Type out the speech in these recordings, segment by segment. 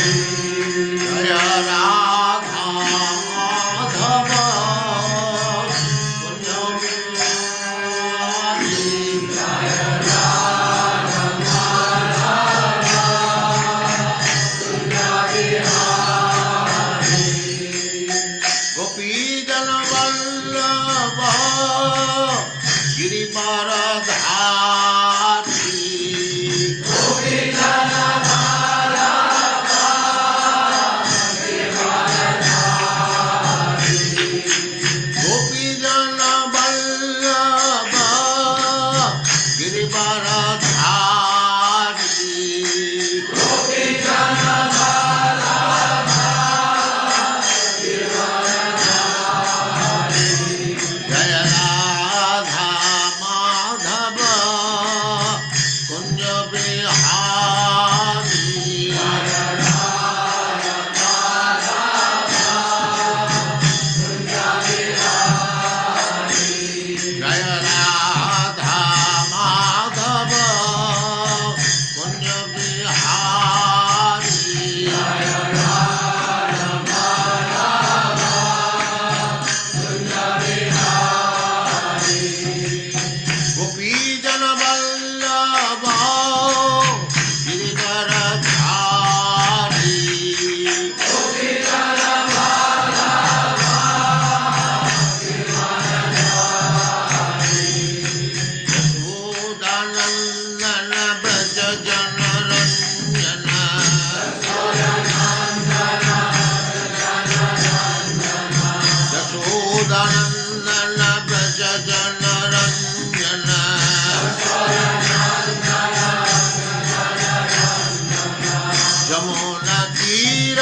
जय राधा माधव कुंज बिहारी। गोपीजन वल्लभ गिरिवरधारी। गोपीजन वल्लभ गिरिवरधारी। जय राधा माधव कुंज बिहारी। जय राधा माधव कुंज बिहारी। गोपीजन वल्लभ गिरिवरधारी। यशोदानंदन व्रज जनरंजन। यशोदानंदन व्रज जनरंजन। जमुना तीर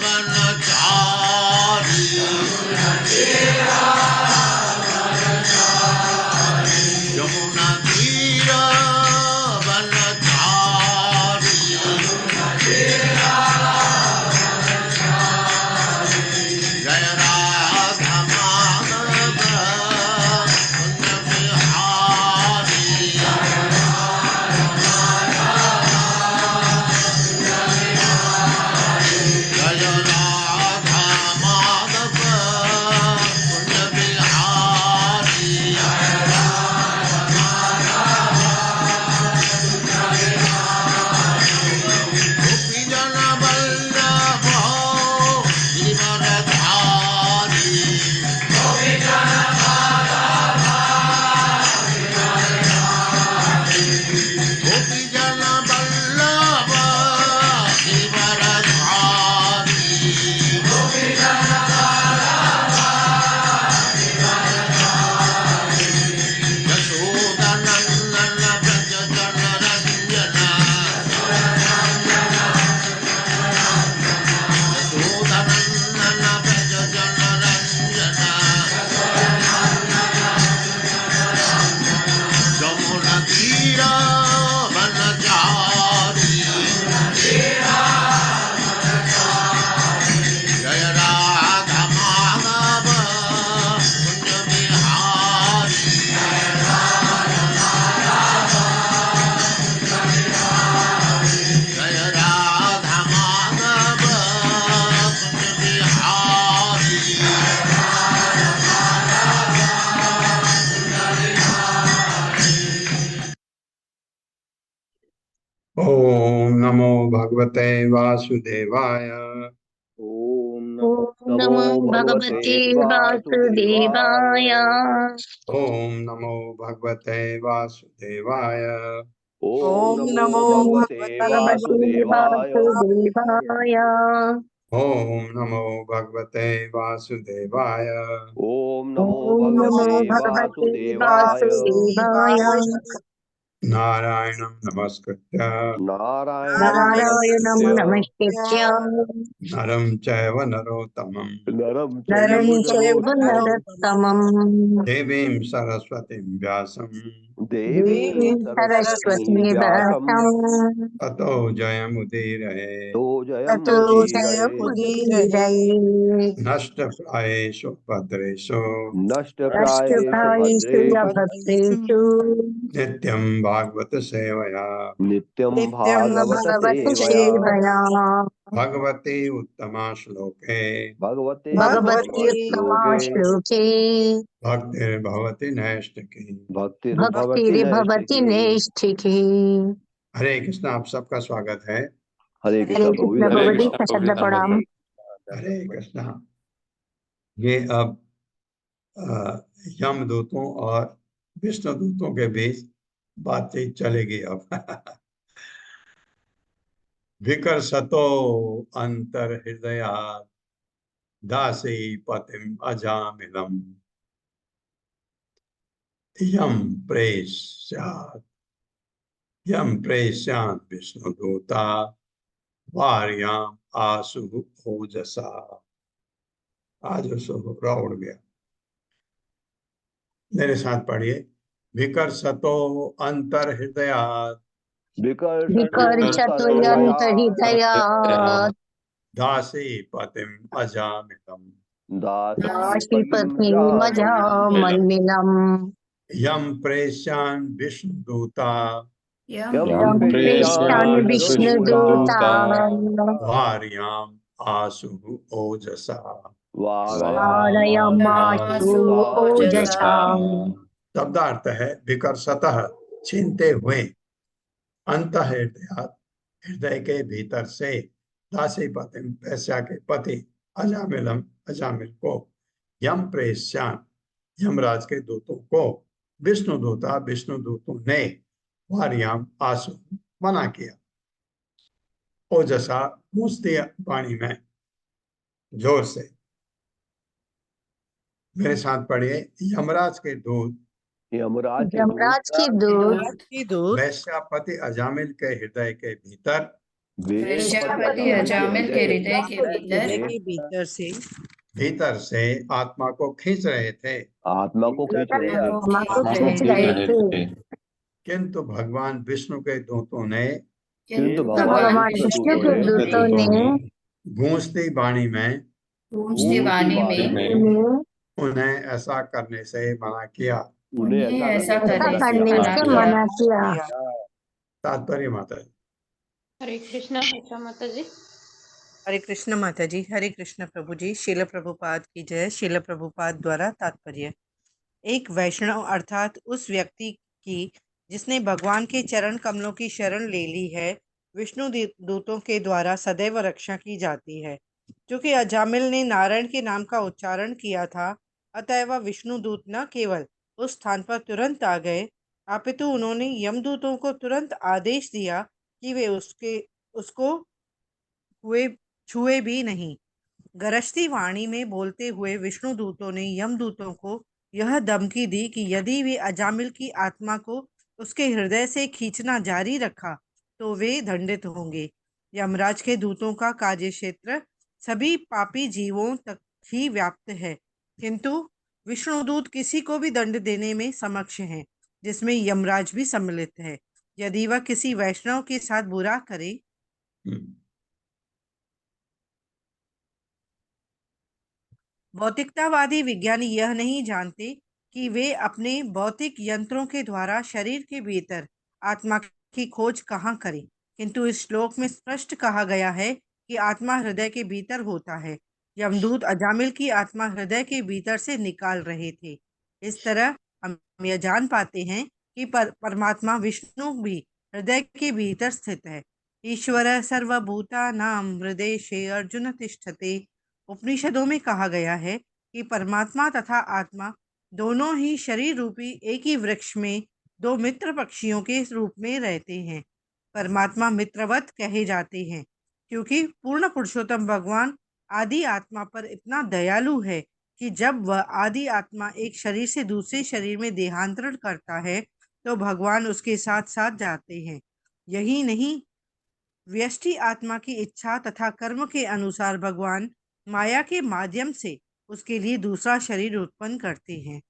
वनचारी। यमुना तीर वनचारी। जय राधा माधव कुंज बिहारी। जय राधा माधव कुंज बिहारी। गोपीजन वल्लभ गिरिवरधारी। गोपीजन वल्लभ गिरिवरधारी। यशोदानंदन व्रज जनरंजन। यशोदानंदन व्रज जनरंजन। जमुना तीर वनचारी। जय राधा माधव कुंज बिहारी। जय राधा माधव कुंज बिहारी। ओम नमो भगवते वासुदेवाय। ओम ओम नमो भगवते वासुदेवाय। ओम नमो भगवते वासुदेवाय। ओम नमो ओम भगवते भगवते वासुदेवाय। वासुदेवाय। ओम नमो भगवते वासुदेवाय। ओम नमो ओम नमो भगवते भगवते वासुदेवाय। वासुदेवाय। नारायणं नमस्कृत्य नारायणं नारायणं नमस्कृत्य नमस्कृत्य नरं चैव नरोत्तमं नरं नरं चैव चैव नरोत्तमं नरोत्तमम् देवीं सरस्वतीं व्यासं देवी सरस्वती व्यासं ततो जयमुदीरये तो ततो जयमुदीरये जयमुदीरये नष्टप्रायेषु भद्रेषु नष्टप्रायेषु अष्टभायिषु भद्रेषु भद्रेषु नित्यं भागवत सेवया नित्यं भागवत भगवत सेवया सेवया भगवते उत्तमा श्लोके भगवते भगवती उत्तमा श्लोके श्लोके भक्तिर्भवति नैष्ठिकी। भक्तिर्भवति भक्तिर्भवति नैष्ठिकी। नैष्ठिकी। हरे कृष्ण, आप सबका स्वागत है। हरे हरे कृष्ण प्रभु जी, कृष्ण हरे प्रभु जी, कृष्ण। सशब्द प्रणाम। हरे कृष्ण। ये अब यमदूतों और विष्णु दूतों के बीच बातचीत चलेगी अब। विकर्षतो अंतर हृदया दासी पतिम अजामिलम यम प्रेष्यात् यम प्रेष्यात् विष्णुदूता वार्याम आसु ओजसा। आज उड़ गया। मेरे साथ पढ़िए। विकर्षतो अंतर हृदयात् विकर्षतो विकर्षतो अंतर्हृदयात् यन्तर्हृदयात् दासी पतिम अजामिलम दासीपतिं काशीपतिमजामलिनम् यम प्रेष्यान् विष्णुदूता यं प्रेष्यामि प्रेष्यामि विष्णुदूतान् वार्याम आसु ओजसा। वारयमाशु ओजसा। शब्दार्थ है विकर्षतः, छीनते हुए, अंत हृदय के भीतर से, दासी पति वैश्या के पति अजामिलम अजामिल को, यम प्रेष्यान यमराज के दूतों को, विष्णु दूतों ने वार्याम आसु मना किया, ओजसा मूर्ति वाणी में जोर से। मेरे साथ पढ़िए। यमराज के दूत यमराज के दूत वैश्यापति अजामिल के हृदय के भीतर वैश्यापति अजामिल के हृदय के भीतर भीतर से आत्मा को खींच रहे थे, आत्मा को खींच रहे थे। आत्मा को खींच रहे थे। किंतु भगवान विष्णु के दूतों ने किंतु भगवान विष्णु के दूतों ने गूंजती वाणी में गूंजती वाणी में उन्हें ऐसा करने से मना किया। उन्हें ऐसा ऐसा करने करने से से मना मना किया। किया। तात्पर्य माता जी। हरे कृष्णा माता जी। हरे कृष्ण माता जी। हरे कृष्ण प्रभु जी। शील प्रभुपाद की जय। शील प्रभुपाद द्वारा तात्पर्य। एक वैष्णव अर्थात उस व्यक्ति की जिसने भगवान के चरण कमलों की शरण ले ली है, विष्णु दूतों के द्वारा सदैव रक्षा की जाती है। क्योंकि अजामिल ने नारायण के नाम का उच्चारण किया था, अतएव विष्णु दूत न केवल उस स्थान पर तुरंत आ गए, अपितु उन्होंने यमदूतों को तुरंत आदेश दिया कि वे उसको छुए भी नहीं। गरजती वाणी में बोलते हुए विष्णु दूतों ने यमदूतों को यह धमकी दी कि यदि वे अजामिल की आत्मा को उसके हृदय से खींचना जारी रखा तो वे दंडित होंगे। यमराज के दूतों का कार्य क्षेत्र सभी पापी जीवों तक ही व्याप्त है, किंतु विष्णुदूत किसी को भी दंड देने में समक्ष हैं, जिसमें यमराज भी सम्मिलित है, यदि वह किसी वैष्णव के साथ बुरा करे। भौतिकतावादी विज्ञानी यह नहीं जानते कि वे अपने भौतिक यंत्रों के द्वारा शरीर के भीतर आत्मा की खोज कहाँ करें, किंतु इस श्लोक में स्पष्ट कहा गया है कि आत्मा हृदय के भीतर होता है। यमदूत अजामिल की आत्मा हृदय के भीतर से निकाल रहे थे। इस तरह हम यह जान पाते हैं कि परमात्मा विष्णु भी हृदय के भीतर स्थित है। ईश्वर सर्वभूतानां हृदये अर्जुन तिष्ठते। उपनिषदों में कहा गया है कि परमात्मा तथा आत्मा दोनों ही शरीर रूपी एक ही वृक्ष में दो मित्र पक्षियों के रूप में रहते हैं। परमात्मा मित्रवत कहे जाते हैं क्योंकि पूर्ण पुरुषोत्तम भगवान आदि आत्मा पर इतना दयालु है कि जब वह आदि आत्मा एक शरीर से दूसरे शरीर में देहांतरण करता है तो भगवान उसके साथ साथ जाते हैं। यही नहीं, व्यष्टि आत्मा की इच्छा तथा कर्म के अनुसार भगवान माया के माध्यम से उसके लिए दूसरा शरीर उत्पन्न करते हैं।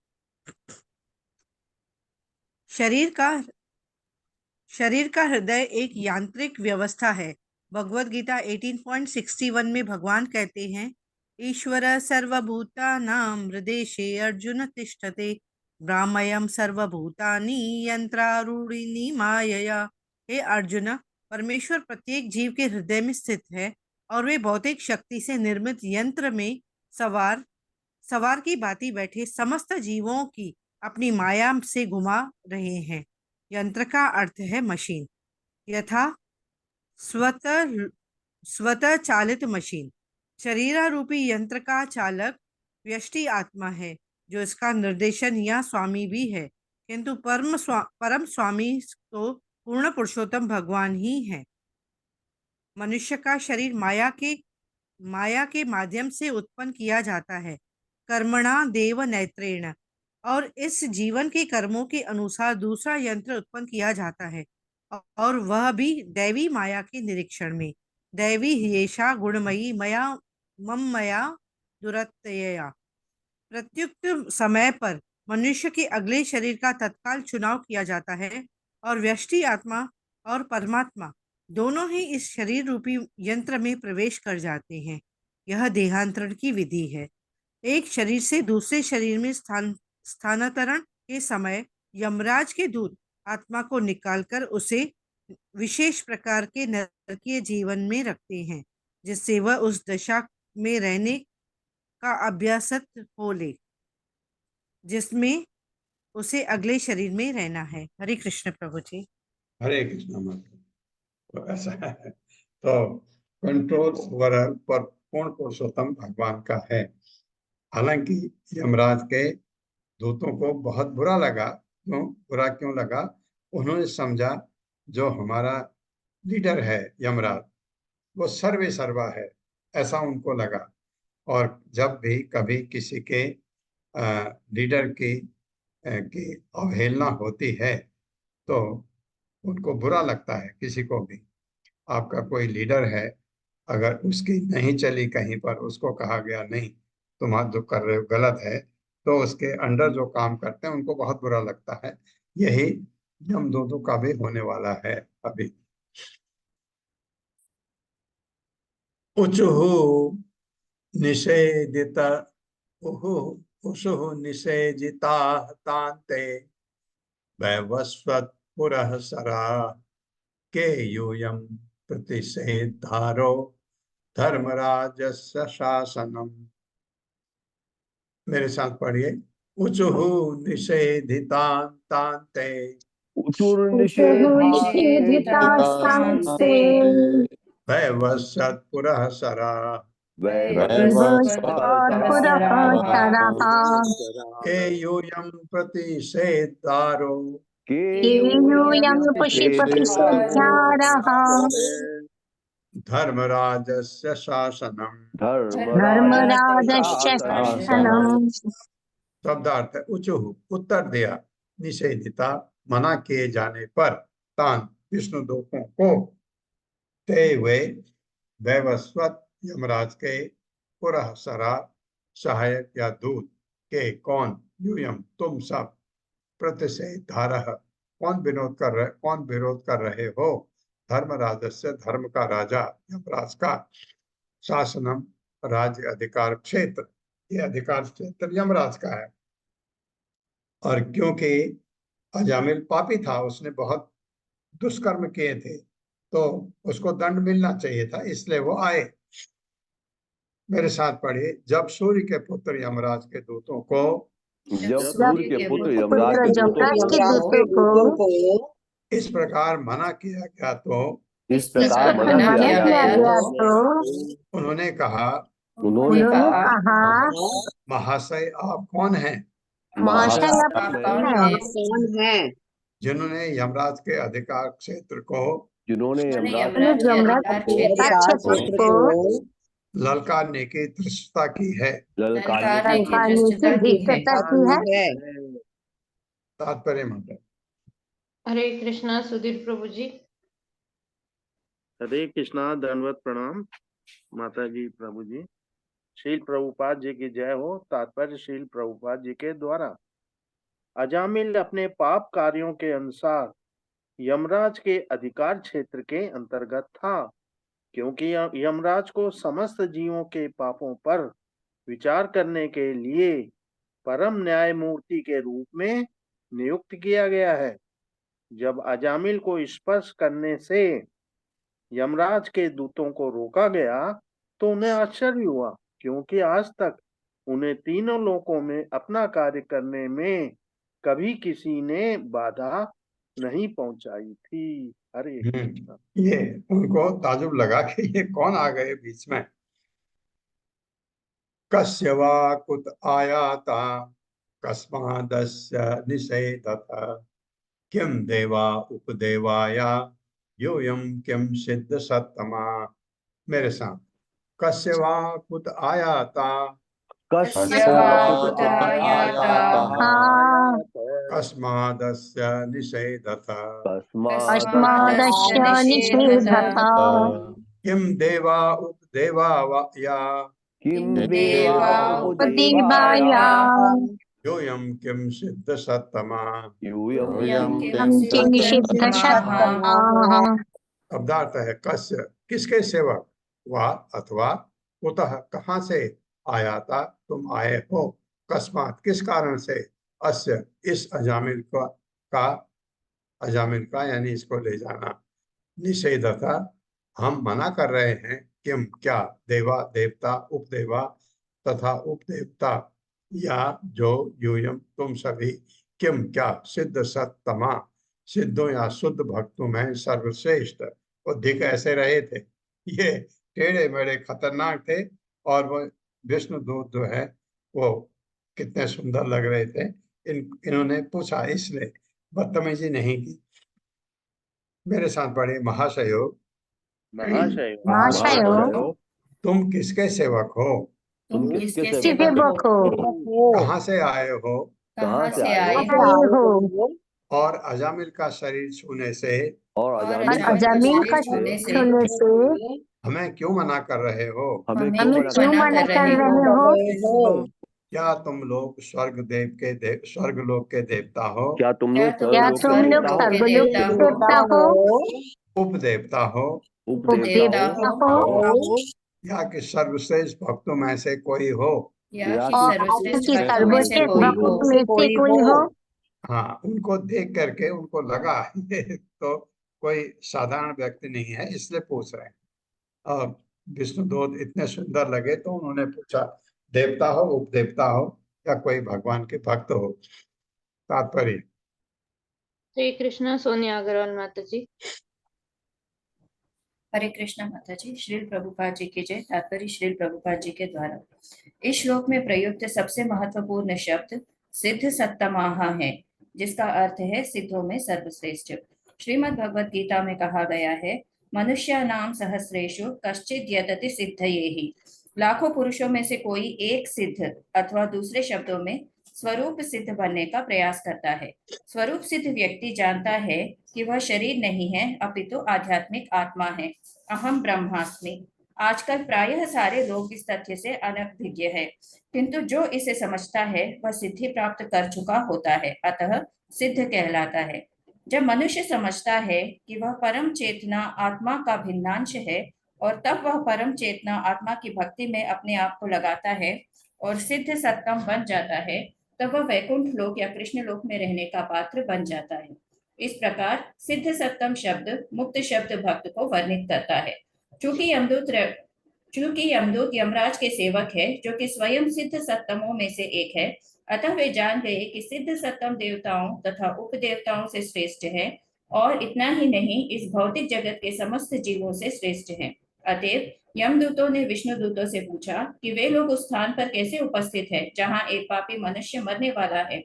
शरीर का हृदय एक यांत्रिक व्यवस्था है। भगवत गीता 18.61 में भगवान कहते हैं, ईश्वर सर्वभूतानां हृदये अर्जुन तिष्ठते ब्राह्मयम सर्वभूतानि यंत्रारूढ़िनी मायया। हे अर्जुन, परमेश्वर प्रत्येक जीव के हृदय में स्थित है और वे भौतिक शक्ति से निर्मित यंत्र में सवार की भांति बैठे समस्त जीवों की अपनी माया से घुमा रहे हैं। यंत्र का अर्थ है मशीन, यथा स्वतः चालित मशीन। शरीरारूपी यंत्र का चालक व्यष्टि आत्मा है, जो इसका निर्देशन या स्वामी भी है, किंतु परम स्वामी तो पूर्ण पुरुषोत्तम भगवान ही है। मनुष्य का शरीर माया के माध्यम से उत्पन्न किया जाता है, कर्मणा देव नेत्रेण, और इस जीवन के कर्मों के अनुसार दूसरा यंत्र उत्पन्न किया जाता है, और वह भी दैवी माया के निरीक्षण में। दैवी ह्येषा गुणमयी मया दुरत्यया। प्रत्युक्त समय पर मनुष्य के अगले शरीर का तत्काल चुनाव किया जाता है, और व्यष्टि आत्मा और परमात्मा दोनों ही इस शरीर रूपी यंत्र में प्रवेश कर जाते हैं। यह देहांतरण की विधि है। एक शरीर से दूसरे शरीर में स्थानांतरण के समय यमराज के दूत आत्मा को निकालकर उसे विशेष प्रकार के नरकीय जीवन में रखते हैं, जिससे वह उस दशा में रहने का अभ्यासत हो ले जिसमें उसे अगले शरीर में रहना है। हरे कृष्ण प्रभु जी। हरे कृष्ण माता। तो ऐसा है, तो कंट्रोल ओवरऑल पर पूर्ण पुरुषोत्तम भगवान का है। हालांकि यमराज के दूतों को बहुत बुरा लगा। बुरा क्यों लगा? उन्होंने समझा जो हमारा लीडर है यमराज, वो सर्वे सर्वा है, ऐसा उनको लगा। और जब भी कभी किसी के लीडर की अवहेलना होती है तो उनको बुरा लगता है। किसी को भी आपका कोई लीडर है, अगर उसकी नहीं चली कहीं पर, उसको कहा गया नहीं तुम आज जो कर रहे हो गलत है, तो उसके अंडर जो काम करते हैं उनको बहुत बुरा लगता है। यही यमदूतों का भी होने वाला है अभी। उचुहु निषेधिता उषुहु निषेजिता तान्ते वैवस्वत पुरः सरा के यूयम प्रतिषेधारो धर्मराजस्य शासनम। मेरे साथ पढ़िए। उचुहु निषेधितां तान्ते निषेधितास्तांस्ते वैवस्वत पुरः सरा पुरः तरः के यूयम प्रतिषेधारो केयूयं प्रतिषेध्यारः धर्मराजस्य शासनम। धर्मराजस्य शासनम्। शब्दार्थ है उचुहु उत्तर दिया, निषेधिता मना किए जाने पर, तान विष्णु दूतों को, ते वे वैवस्वत यमराज के, पुरः सरा सहायक या दूत के, कौन, यूयम तुम सब, प्रतिषेधारः कौन विरोध कर रहे हो, धर्मराजस्य धर्म का राजा यमराज का, शासनम राज्य अधिकार क्षेत्र, ये अधिकार क्षेत्र यमराज का है। और क्योंकि अजामिल पापी था, उसने बहुत दुष्कर्म किए थे, तो उसको दंड मिलना चाहिए था, इसलिए वो आए। मेरे साथ पढ़िए। जब सूर्य के पुत्र यमराज के दूतों को, जब सूर्य के पुत्र यमराज पुत्र के यमराज के दूतों दूतों को इस प्रकार मना किया गया तो इस प्रकार मना मना किया किया गया गया तो उन्होंने कहा, उन्होंने कहा, महाशय आप कौन हैं, महाशय आप कौन हैं? जिन्होंने यमराज के अधिकार क्षेत्र को, जिन्होंने यमराज यमराज के क्षेत्र को ललकारने की धृष्टता की है। ललकारने की धृष्टता की है। तात्पर्य मंत्र। हरे कृष्णा सुधीर प्रभु जी। हरे कृष्णा, दंडवत प्रणाम माता जी, प्रभु जी। शील प्रभुपाद जी की जय हो। तात्पर्य शील प्रभुपाद जी के द्वारा अजामिल अपने पाप कार्यों के अनुसार यमराज के अधिकार क्षेत्र के अंतर्गत था, क्योंकि यमराज को समस्त जीवों के पापों पर विचार करने के लिए परम न्यायमूर्ति के रूप में नियुक्त किया गया है। जब अजामिल को स्पर्श करने से यमराज के दूतों को रोका गया तो उन्हें आश्चर्य हुआ, क्योंकि आज तक उन्हें तीनों लोकों में अपना कार्य करने में कभी किसी ने बाधा नहीं पहुंचाई थी। हरे कृष्णा। ये उनको ताजुब लगा कि ये कौन आ गए बीच में। कस्य वा कुत आयाता कस्मादस्य निषेधतः किम देवा उपदेवाया योऽयं किम सिद्ध सत्तमा। मेरे साथ, कस्य वा कुत आयाता कस्मादस्य निषेधतः अस्मादस्य निषेधतः किम देवा उपदेवाया किम उपदेवाया योऽयं किम सिद्ध सत्तमा। यूयम किम सिद्ध सत्तमः। शब्दार्थ है कस्य, किसके सेवक, वह अथवा कुतः कहाँ से, आयाता तुम आए हो, कस्मात किस कारण से, अस्य इस अजामिल का यानी इसको ले जाना, निषेधता हम मना कर रहे हैं, किम क्या, देवा देवता, उपदेवा तथा उपदेवता, या जो, यूयम तुम सभी, किम क्या, सिद्ध सत्तमा सिद्धों या शुद्ध भक्तों में सर्वश्रेष्ठ। अधिक ऐसे रहे थे, ये टेढ़े मेढ़े खतरनाक थे, और वो विष्णु दूत जो है वो कितने सुंदर लग रहे थे। इन्होंने पूछा, इसलिए बदतमीजी नहीं की। मेरे साथ पढ़े, महाशयो महाशयो तुम किसके सेवक हो, तुम किसके सेवक हो, कहाँ से आए हो, कहाँ से आए आए हो, और अजामिल का शरीर छूने से और और अजामिल अजामिल का छूने से हमें क्यों मना कर रहे हो, हमें हमें क्यों मना कर रहे हो। क्या तुम लोग स्वर्ग लोक के देवता हो, क्या तुम लोग क्या तुम लोग स्वर्गलोक के देवता हो, उपदेवता हो, उपदेवता हो, या कि सर्वश्रेष्ठ भक्तों में से कोई हो, और कि सर्वश्रेष्ठ भक्त में से कोई हो। हाँ, उनको देख करके उनको लगा ये तो कोई साधारण व्यक्ति नहीं है, इसलिए पूछ रहे हैं। और विष्णुदूत इतने सुंदर लगे तो उन्होंने पूछा, देवता हो, उपदेवता हो, या कोई भगवान के भक्त हो। तात्पर्य, श्री कृष्णा। सोनिया अग्रवाल माता जी। हरे कृष्णा माता जी। श्रील प्रभुपाद जी की जय। तात्पर्य श्रील प्रभुपाद जी के द्वारा इस श्लोक में प्रयुक्त सबसे महत्वपूर्ण शब्द सिद्ध सत्तमाह है, जिसका अर्थ है सिद्धों में सर्वश्रेष्ठ। श्रीमद् भगवद गीता में कहा गया है, मनुष्यानाम सहस्रेषु कश्चित् यतति सिद्धयेहि। लाखों पुरुषों में से कोई एक सिद्ध अथवा दूसरे शब्दों में स्वरूप सिद्ध बनने का प्रयास करता है। स्वरूप सिद्ध व्यक्ति जानता है कि वह शरीर नहीं है, अपितु आध्यात्मिक आत्मा है। अहम ब्रह्मास्मि। आजकल प्रायः सारे लोग इस तथ्य से अनभिज्ञ है, किंतु जो इसे समझता है वह सिद्धि प्राप्त कर चुका होता है, अतः सिद्ध कहलाता है। जब मनुष्य समझता है कि वह परम चेतना आत्मा का भिन्नांश है, और तब वह परम चेतना आत्मा की भक्ति में अपने आप को लगाता है और सिद्ध सत्तम बन जाता है, तब वह वैकुंठ लोक या कृष्ण लोक में रहने का पात्र बन जाता है। इस प्रकार सिद्ध सत्तम शब्द मुक्त शब्द भक्त को वर्णित करता है। चूंकि यमदूत यमराज के सेवक है, जो कि स्वयं सिद्ध सत्तमों में से एक है, अतः वे जान गए कि सिद्ध सत्तम देवताओं तथा उपदेवताओं से श्रेष्ठ है, और इतना ही नहीं, इस भौतिक जगत के समस्त जीवों से श्रेष्ठ है। अतएव यमदूतों ने विष्णु दूतों से पूछा कि वे लोग उस स्थान पर कैसे उपस्थित है जहां एक पापी मनुष्य मरने वाला है।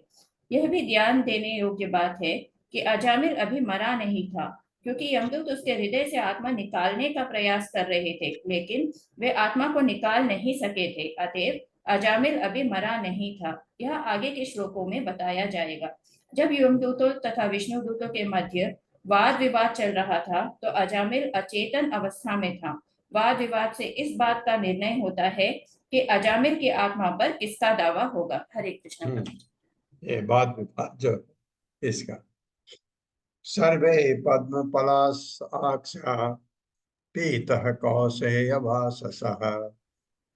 यह भी ध्यान देने योग्य बात है कि अजामिल अभी मरा नहीं था, क्योंकि यमदूत उसके हृदय से आत्मा निकालने का प्रयास कर रहे थे, लेकिन वे आत्मा को निकाल नहीं सके थे। अतएव अजामिल अभी मरा नहीं था। यह आगे के श्लोकों में बताया जाएगा। जब यमदूतों तथा विष्णु दूतों के मध्य वाद विवाद चल रहा था, तो अजामिल अचेतन अवस्था में था। वाद विवाद से इस बात का निर्णय होता है कि अजामिल की आत्मा पर किसका दावा होगा। हरे कृष्ण। ये बाद में था जो इसका। सर्वे पद्म पलासाक्षा पीतः कौशेयवाससः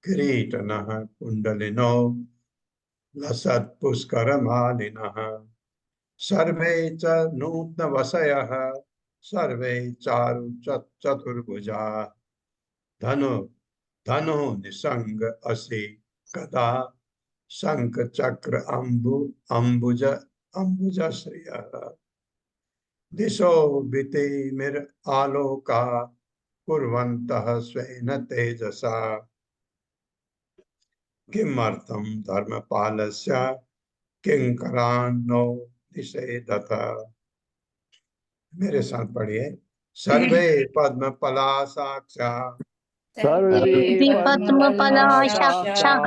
किरीटनः कुण्डलिनो लसत्पुष्करमालिनः सर्वे च नूत्नवसयः सर्वे चारु चतुर्भुजा धनु धनु निसंग असि गदा शंख चक्र अम्बुज अम्बुजश्रियः दिशो वितिमिर आलोका कुर्वन्तः स्वेन तेजसा किमर्थं धर्मपालस्य किंकरान्नो निषेधत। मेरे साथ पढ़िए। सर्वे पद्म पलासाक्षा सर्वे पद्मपलाशाक्षः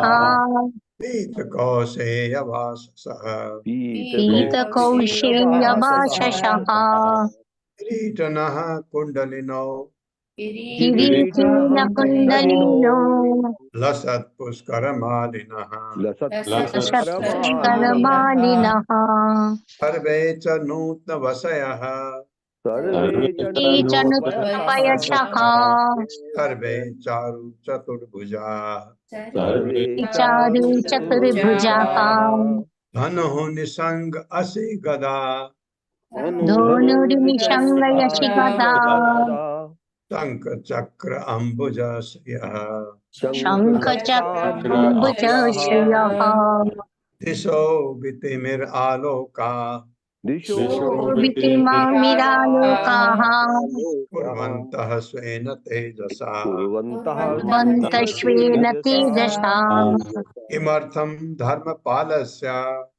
पीत कौशेयवाससः पीतकौशेयवाससः किरीटनः कुण्डलिनो किरीटिनकुण्डलिनो लसत्पुष्करमालिनः लसत्पुष्करमालिनः सर्वे च नूत्नवसयः ये च नृत्यपयशः सर्वे चारु चतुर्भुजा चारु चतुर्भुजाः धनुः निसंग असि गदा धनुर्निषङ्गयसि गदा शंख चक्र अम्बुजश्रियः शङ्खचक्रम्बुजश्रियः दिशो वितिमिर आलोका वितिमामिरालोकाः कुर्वन्तः स्वेन तेजसा वन्तश्वेन तेजसा किमर्थं धर्मपालस्य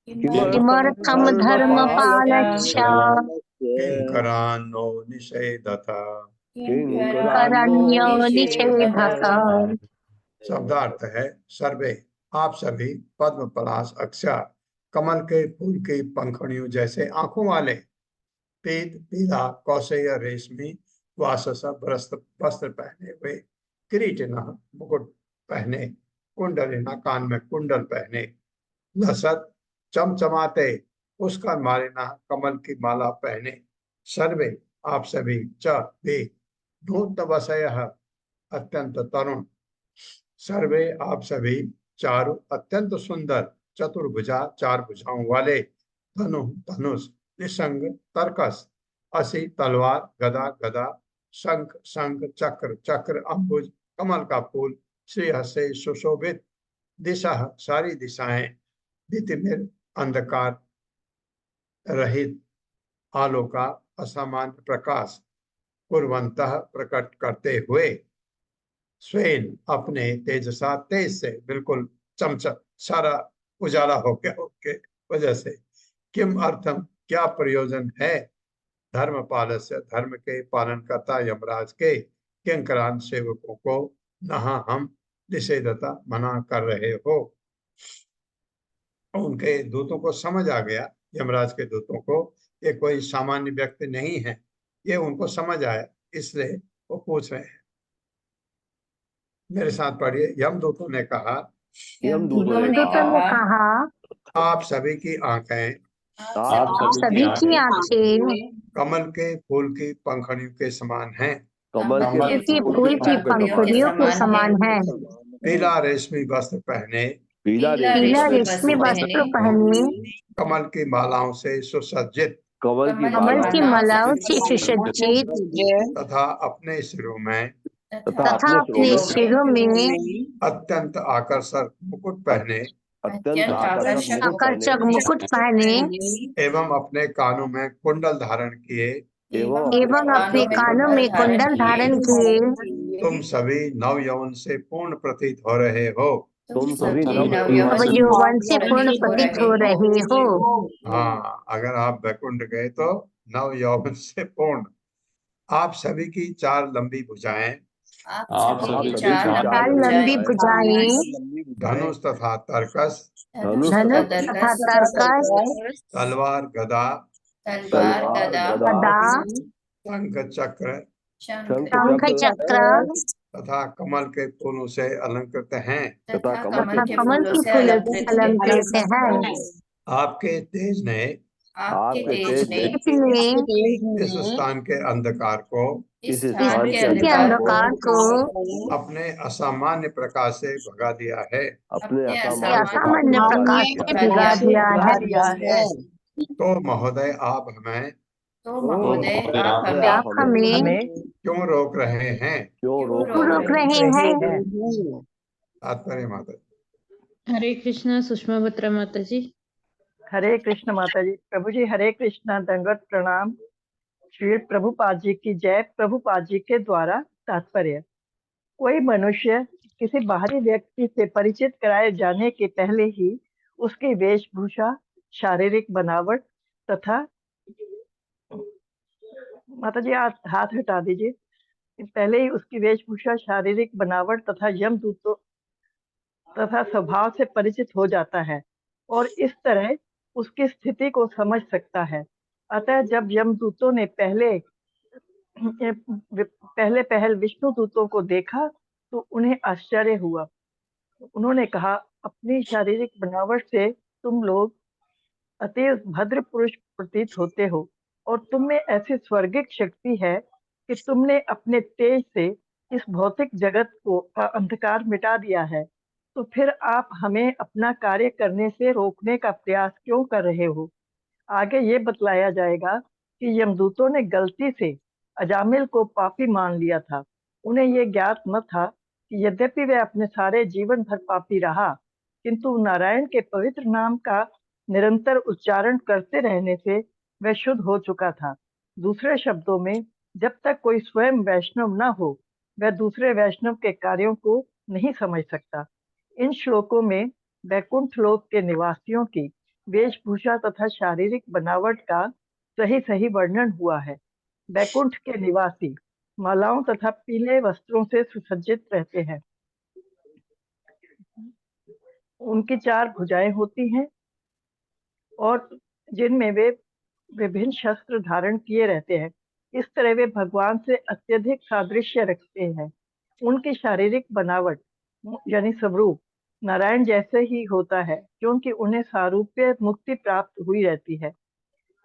किमर्थं धर्मपालस्य किंकरान्नो निषेधत। करण्यो निषेधः। शब्दार्थ है सर्वे आप सभी पद्म पलाश अक्षर कमल के फूल की पंखुड़ियों जैसे आंखों वाले पीत पीला कौशेय रेशमी वासस वस्त्र पहने हुए किरीटिना मुकुट पहने कुंडलिना कान में कुंडल पहने लसत चमचमाते पुष्कर मालिना कमल की माला पहने सर्वे आप सभी च वे नूतन वसय अत्यंत तरुण सर्वे आप सभी चारु अत्यंत सुंदर चतुर्भुजा चार भुजाओं वाले धनु धनुष निसंग तरकस असि तलवार गदा गदा शंख शंख चक्र चक्र अम्बुज कमल का फूल श्रीहस्त से सुशोभित दिशा सारी दिशाएं दितिमिर अंधकार रहित आलोका असामान्य प्रकाश कुर्वन्तः प्रकट करते हुए स्वयं अपने तेजसा तेज से बिल्कुल चमचम सारा उजाला हो गया के वजह से किम अर्थम क्या प्रयोजन है धर्मपालस्य धर्म के पालनकर्ता यमराज के किंकरान सेवकों को नहा हम निषेधता मना कर रहे हो। उनके दूतों को समझ आ गया यमराज के दूतों को ये कोई सामान्य व्यक्ति नहीं है, ये उनको समझ आया इसलिए वो पूछ रहे हैं। मेरे साथ पढ़िए। यमदूतों ने कहा यमदूतों ने कहा आप सभी की आंखें आप सभी की आंखें कमल के फूल की पंखुड़ियों के समान हैं। कमल के फूल की पंखुड़ियों के समान है। पीला रेशमी वस्त्र पहने पीला पीला रेशमी वस्त्र पहने कमल की मालाओं से सुसज्जित कमल की मालाओं से सुसज्जित तथा अपने सिरों में तथा अपने सिरों में अत्यंत आकर्षक मुकुट पहने आकर्षक मुकुट पहने एवं अपने कानों में कुंडल धारण किए एवं अपने कानों में कुंडल धारण किए तुम सभी नव यौवन से पूर्ण प्रतीत हो रहे हो। तुम सभी नव यौवन से पूर्ण प्रतीत हो रहे हो। हाँ, अगर आप वैकुंठ गए तो नव यौवन से पूर्ण। आप सभी की चार लंबी भुजाएं चार लंबी भुजाएं धनुष तथा तरकस तलवार गदा शंख चक्र तथा कमल के फूलों से अलंकृत हैं। कमल के फूलों से अलंकृत हैं। आपके तेज ने आपके आपके तेज तेज ने इसने इस स्थान के अंधकार को इस इस स्थान के इसके अंधकार अंधकार को को अपने असामान्य प्रकाश से भगा दिया है। अपने अपने असामान्य असामान्य प्रकाश से प्रकाश भगा से दिया भिगा है। दिया है। तो महोदय आप हमें तो महोदय महोदय, आप आप हमें हमें क्यों रोक रहे हैं? क्यों रोक क्यों रहे रोक हैं? रहे हैं। तात्पर्य माता जी। हरे कृष्णा सुषमा बत्रा माता जी। हरे कृष्ण माता जी। प्रभु जी हरे कृष्णा, दंडवत प्रणाम। श्री प्रभुपाद जी की जय। प्रभुपाद जी के द्वारा तात्पर्य। कोई मनुष्य किसी बाहरी व्यक्ति से परिचित कराए जाने के पहले ही उसकी वेशभूषा, शारीरिक बनावट तथा माता जी हाथ हटा दीजिए। पहले ही उसकी वेशभूषा, शारीरिक बनावट तथा यमदूतों तथा स्वभाव से परिचित हो जाता है और इस तरह उसकी स्थिति को समझ सकता है। अतः जब यमदूतों ने पहल विष्णु दूतों को देखा तो उन्हें आश्चर्य हुआ। उन्होंने कहा, अपनी शारीरिक बनावट से तुम लोग अति भद्र पुरुष प्रतीत होते हो और तुम में ऐसी स्वर्गिक शक्ति है कि तुमने अपने तेज से इस भौतिक जगत का अंधकार मिटा दिया है। तो फिर आप हमें अपना कार्य करने से रोकने का प्रयास क्यों कर रहे हो? आगे ये बतलाया जाएगा कि यमदूतों ने गलती से अजामिल को पापी मान लिया था। उन्हें ये ज्ञात न था कि यद्यपि वह अपने सारे जीवन भर पापी रहा, किंतु नारायण के पवित्र नाम का निरंतर उच्चारण करते रहने से वह शुद्ध हो चुका था। दूसरे शब्दों में, जब तक कोई स्वयं वैष्णव न हो, वह दूसरे वैष्णव के कार्यों को नहीं समझ सकता। इन श्लोकों में वैकुंठ लोक के निवासियों की वेशभूषा तथा शारीरिक बनावट का सही वर्णन हुआ है। वैकुंठ के निवासी मालाओं तथा पीले वस्त्रों से सुसज्जित रहते हैं। उनकी 4 भुजाएं होती हैं और जिनमें वे विभिन्न शस्त्र धारण किए रहते हैं। इस तरह वे भगवान से अत्यधिक सादृश्य रखते हैं। उनकी शारीरिक बनावट यानी स्वरूप नारायण जैसे ही होता है, क्योंकि उन्हें सारूप्य मुक्ति प्राप्त हुई रहती है,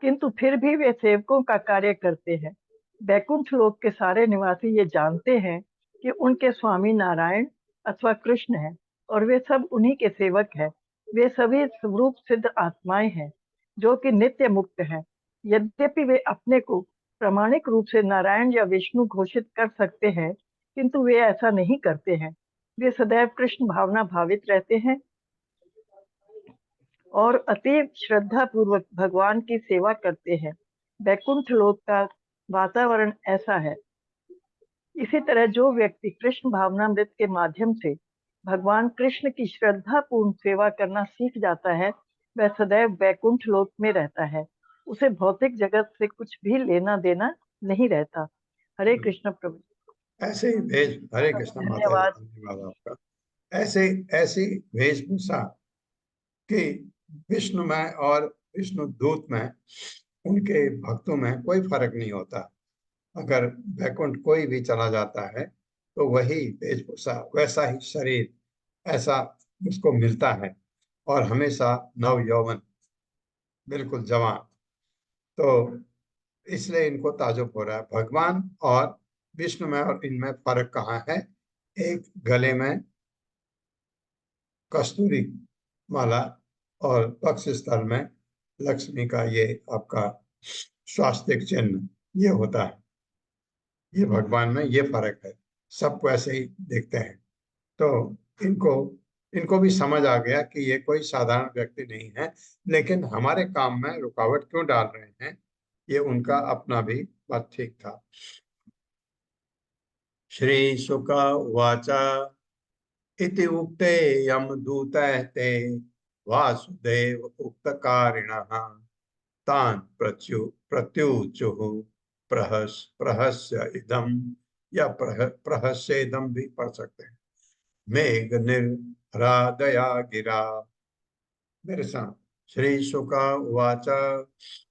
किंतु फिर भी वे सेवकों का कार्य करते हैं। वैकुंठ लोक के सारे निवासी ये जानते हैं कि उनके स्वामी नारायण अथवा कृष्ण हैं और वे सब उन्हीं के सेवक हैं। वे सभी स्वरूप सिद्ध आत्माएं हैं जो कि नित्य मुक्त हैं। यद्यपि वे अपने को प्रामाणिक रूप से नारायण या विष्णु घोषित कर सकते हैं, किंतु वे ऐसा नहीं करते हैं। वे सदैव कृष्ण भावना भावित रहते हैं और अतीव श्रद्धा पूर्वक भगवान की सेवा करते हैं। वैकुंठ लोक का वातावरण ऐसा है। इसी तरह जो व्यक्ति कृष्ण भावनामृत के माध्यम से भगवान कृष्ण की श्रद्धा पूर्ण सेवा करना सीख जाता है, वह सदैव वैकुंठ लोक में रहता है। उसे भौतिक जगत से कुछ भी लेना देना नहीं रहता। हरे कृष्ण प्रभु। ऐसे ही हरे कृष्ण माता जी, धन्यवाद। धन्यवाद आपका। ऐसी वेशभूषा कि विष्णु में और विष्णु दूत में, उनके भक्तों में कोई फर्क नहीं होता। अगर वैकुंठ कोई भी चला जाता है तो वही वेशभूषा, वैसा ही शरीर, ऐसा उसको मिलता है और हमेशा नव यौवन, बिल्कुल जवान। तो इसलिए इनको ताजुब हो रहा है, भगवान और विष्णु में और इनमें फर्क कहाँ है? एक गले में कस्तूरी माला और पक्ष स्थल में लक्ष्मी का ये आपका स्वास्तिक चिन्ह ये होता है। ये भगवान में ये फर्क है, सबको ऐसे ही देखते हैं। तो इनको भी समझ आ गया कि ये कोई साधारण व्यक्ति नहीं है, लेकिन हमारे काम में रुकावट क्यों डाल रहे हैं, ये उनका अपना भी बात ठीक था। श्री शुक उवाच इति उक्ते यमदूतैः ते वासुदेव उक्तकारिणः तान् प्रत्युचुः प्रहस्य इदम, या प्रहस्येदम भी पढ़ सकते हैं। मेघ निर्हृदया गिरा। मेरे साथ श्री शुक उवाच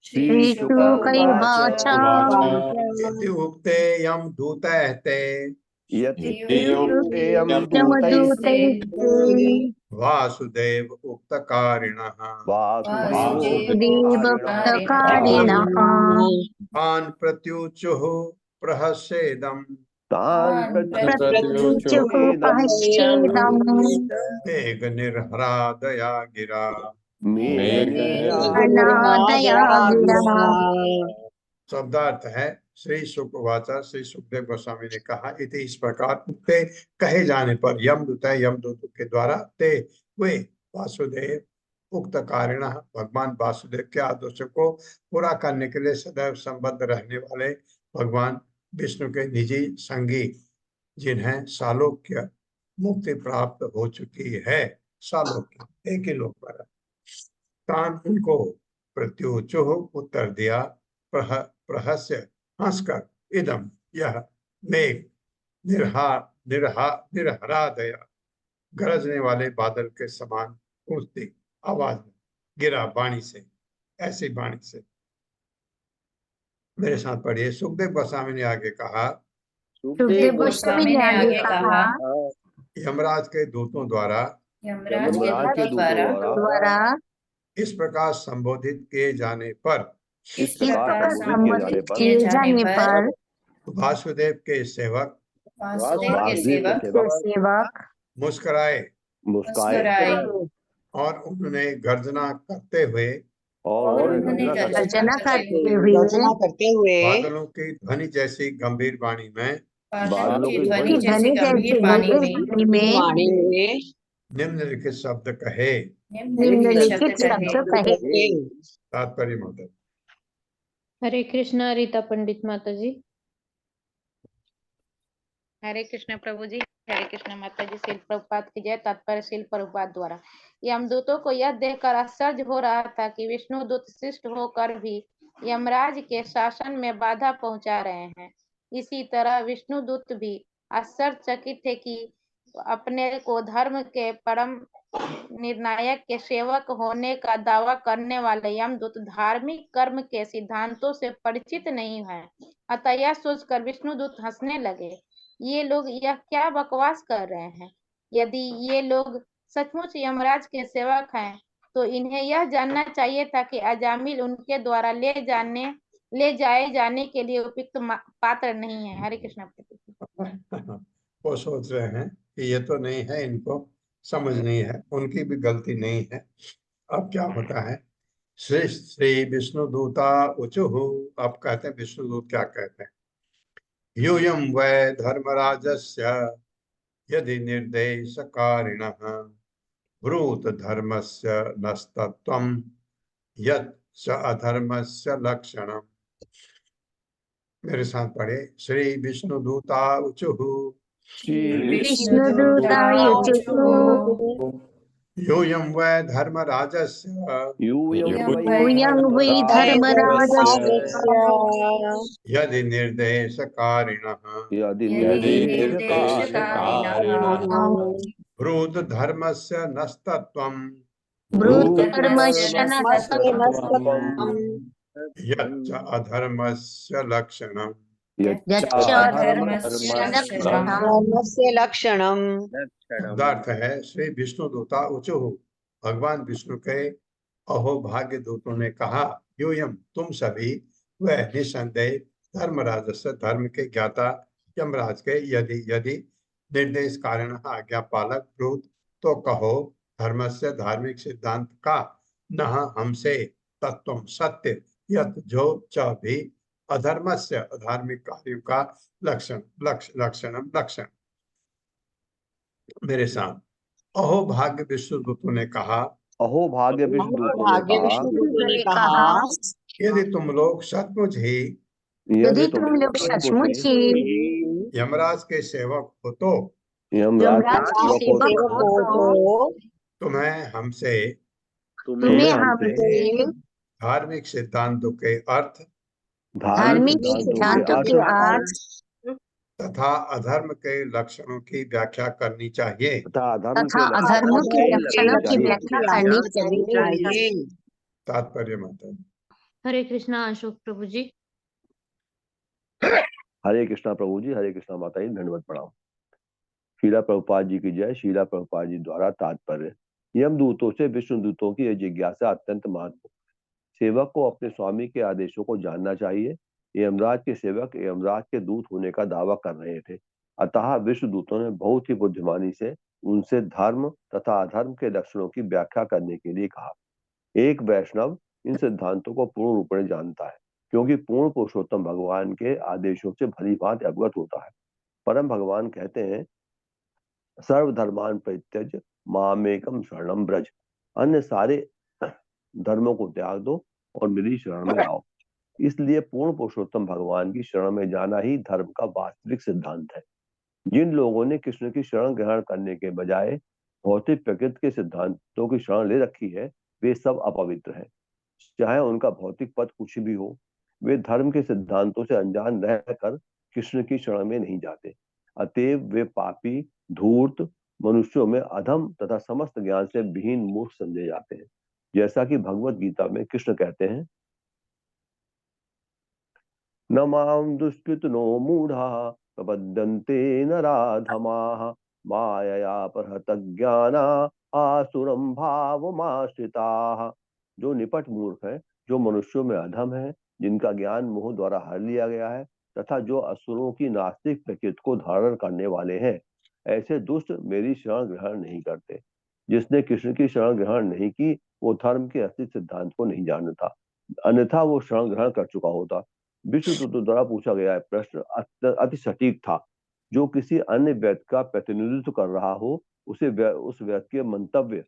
श्री शुक उवाच इति उक्ते यमदूतैः ते यति इति उक्ते उक्ते यमदूतैः यमदूतैः वासुदेव उक्तकारिणः वासुदेवोक्तकारिणः तान् प्रत्युचुः प्रहस्येदम् प्रत्युचुः पश्येदम् मेघनिर्हरादया गिरा अनादया गिरा। शब्दार्थ है श्री शुकवाच श्री सुखदेव गोस्वामी ने कहा इति इस प्रकार उक्ते कहे जाने पर यमदूत के द्वारा ते वे वासुदेव उक्त कारिण भगवान वासुदेव के आदर्शों को पूरा करने के लिए सदैव संबद्ध रहने वाले भगवान विष्णु के निजी संगी जिन्हें सालोक्य मुक्ति प्राप्त हो चुकी है। सालोक्य एक ही लोक पर तान उनको प्रत्युचुः उत्तर दिया प्रहस्य हंसकर इदम यह मेघ निर्हरादया गरजने वाले बादल के समान गूंजती आवाज में गिरा वाणी से, ऐसी वाणी से। मेरे साथ पढ़िए। सुखदेव गोस्वामी ने आगे कहा सुखदेव गोस्वामी ने आगे कहा यमराज के दूतों द्वारा यमराज के दूतों द्वारा इस प्रकार संबोधित किए जाने पर इस प्रकार संबोधित किए जाने पर वासुदेव के सेवक के सेवक मुस्कुराए और उन्होंने गर्जना करते हुए गर्जना करते हुए बादलों की ध्वनि जैसी गंभीर वाणी में की ध्वनि जैसी गंभीर वाणी में निम्नलिखित शब्द कहे। निम्नलिखित शब्द कहे। तात्पर्य माता। हरे कृष्णा रीता पंडित माता जी। हरे कृष्ण प्रभु जी। हरे कृष्ण माता जी। श्रील प्रभुपाद की जय। तात्पर्य श्रील प्रभुपाद द्वारा यमदूतों को यह देखकर आश्चर्य हो रहा था कि विष्णु दूत शिष्ट होकर भी यमराज के शासन में बाधा पहुंचा रहे हैं। इसी तरह विष्णु दूत भी आश्चर्यचकित थे कि अपने को धर्म के परम निर्णायक के सेवक होने का दावा करने वाले यमदूत धार्मिक कर्म के सिद्धांतों से परिचित नहीं है। अतः यह सोचकर विष्णुदूत हंसने लगे, ये लोग यह क्या बकवास कर रहे हैं। यदि ये लोग सचमुच यमराज के सेवक हैं तो इन्हें यह जानना चाहिए था कि अजामिल उनके द्वारा ले जाए जाने के लिए उपयुक्त पात्र नहीं है। हरे कृष्ण। वो सोच रहे हैं कि ये तो नहीं है, इनको समझ नहीं है, उनकी भी गलती नहीं है। अब क्या होता है, श्री श्री विष्णु दूता उचुहु। अब कहते हैं विष्णु दूत क्या कहते हैं, यूयम वै धर्मराजस्य यदि निर्देशकारिणः ब्रूत धर्मस्य नस्तत्वं यत् च अधर्मस्य लक्षणम्। मेरे साथ पढ़े। श्री विष्णु दूता उचुहु यूयं वै धर्मराजस्य यदि निर्देशकारिणः ब्रूत धर्मस्य नस्तत्वं यच्च अधर्मस्य लक्षणम्। अर्थ है श्री विष्णु दूता उचुहु। भगवान विष्णु के अहोभाग्य दूतों ने कहा, यूयम तुम सभी वह निसंदेह धर्मराज से धर्म के ज्ञाता यमराज के यदि निर्देश कारण आज्ञा पालक ब्रूत तो कहो धर्म से धार्मिक सिद्धांत का न हमसे तत्व सत्य यत जो च भी अधर्म से अधार्मिक कार्यों का लक्षण। मेरे साथ अहोभाग्य विष्णुदूतों ने कहा, अहोभाग्य विष्णुदूतों ने कहा यदि तुम लोग सचमुच ही यमराज के सेवक हो तो तुम्हें हमसे धार्मिक सिद्धांतों के अर्थ तथा अधर्म के लक्षणों की व्याख्या करनी चाहिए। तात्पर्य माता। हरे कृष्णा अशोक प्रभु जी। हरे कृष्णा प्रभु जी। हरे कृष्णा माता जी। धन्यवाद प्रणाम। शीला प्रभुपाद जी की जय। शीला प्रभुपाद जी द्वारा तात्पर्य। यमदूतों से विष्णु दूतों की यह जिज्ञासा अत्यंत महत्वपूर्ण। सेवक को अपने स्वामी के आदेशों को जानना चाहिए। यमराज के सेवक यमराज के दूत होने का दावा कर रहे थे, अतः विष्णु दूतों ने बहुत ही बुद्धिमानी से उनसे धर्म तथा अधर्म के लक्षणों की व्याख्या करने के लिए कहा। एक वैष्णव इन सिद्धांतों को पूर्ण रूप में जानता है, क्योंकि पूर्ण पुरुषोत्तम भगवान के आदेशों से भली भांति अवगत होता है। परम भगवान कहते हैं, सर्वधर्मान परित्यज्य मामेकम शरणम ब्रज। अन्य सारे धर्मों को त्याग दो और मेरी शरण में आओ। इसलिए पूर्ण पुरुषोत्तम भगवान की शरण में जाना ही धर्म का वास्तविक सिद्धांत है। जिन लोगों ने कृष्ण की शरण ग्रहण करने के बजाय भौतिक प्रकृति के सिद्धांतों की शरण ले रखी है, वे सब अपवित्र हैं। चाहे उनका भौतिक पद कुछ भी हो, वे धर्म के सिद्धांतों से अनजान रहकर कृष्ण की शरण में नहीं जाते। अतएव वे पापी, धूर्त, मनुष्यों में अधम तथा समस्त ज्ञान से विहीन मूर्ख समझे जाते हैं। जैसा कि भगवत गीता में कृष्ण कहते हैं, न मां दुष्कृतनो मूढ़ा प्रपद्यन्ते नराधमाः मायया परहत ज्ञाना आसुरं भावमाश्रिताः। जो निपट मूर्ख है, जो मनुष्यों में अधम है, जिनका ज्ञान मोह द्वारा हर लिया गया है, तथा जो असुरों की नास्तिक प्रकृति को धारण करने वाले हैं, ऐसे दुष्ट मेरी शरण ग्रहण नहीं करते। जिसने कृष्ण की शरण ग्रहण नहीं की, वो धर्म के असली सिद्धांत को नहीं जानता, अन्यथा वो शरण ग्रहण कर चुका होता। विष्णु दूत द्वारा पूछा गया प्रश्न अति सटीक था। जो किसी अन्य व्यक्ति का प्रतिनिधित्व कर रहा हो, उसे उस व्यक्ति के मंतव्य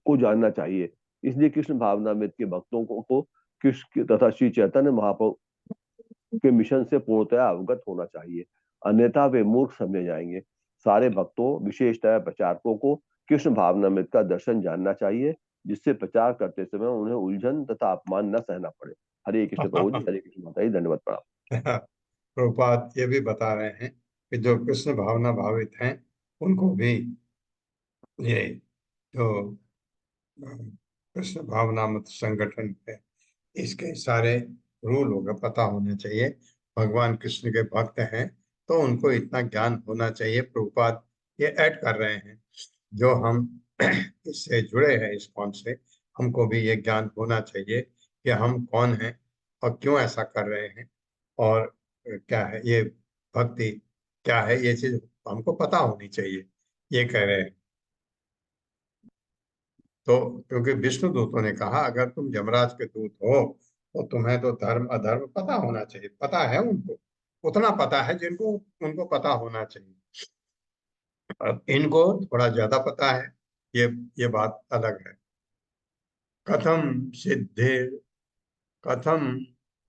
को जानना चाहिए। इसलिए कृष्ण भावनामृत के भक्तों को कृष्ण तथा श्री चैतन्य महाप्रभु के मिशन से पूर्णतया अवगत होना चाहिए, अन्यथा वे मूर्ख समझे जाएंगे। सारे भक्तों, विशेषतः प्रचारकों को कृष्ण भावनामृत का दर्शन जानना चाहिए, जिससे प्रचार करते समय उन्हें उलझन तथा अपमान न सहना पड़े। हरे कृष्ण प्रभु जी, हरे कृष्ण माता जी, धन्यवाद प्रणाम। प्रभुपाद ये भी बता रहे हैं कि जो कृष्ण भावना भावित हैं, उनको भी ये जो कृष्ण भावना मत संगठन है, इसके सारे रूल होगा पता होना चाहिए। भगवान कृष्ण के भक्त हैं तो उनको इतना ज्ञान होना चाहिए। प्रभुपाद ये ऐड कर रहे हैं, जो हम इससे जुड़े हैं इस्कॉन से, हमको भी ये ज्ञान होना चाहिए कि हम कौन हैं और क्यों ऐसा कर रहे हैं, और क्या है ये भक्ति, क्या है ये चीज हमको पता होनी चाहिए, ये कह रहे हैं। तो क्योंकि विष्णु दूतों ने कहा, अगर तुम यमराज के दूत हो तो तुम्हें तो धर्म अधर्म पता होना चाहिए। पता है उनको, उतना पता है जिनको उनको पता होना चाहिए। अब इनको थोड़ा ज्यादा पता है, ये बात अलग है। कथम सिद्धे कथम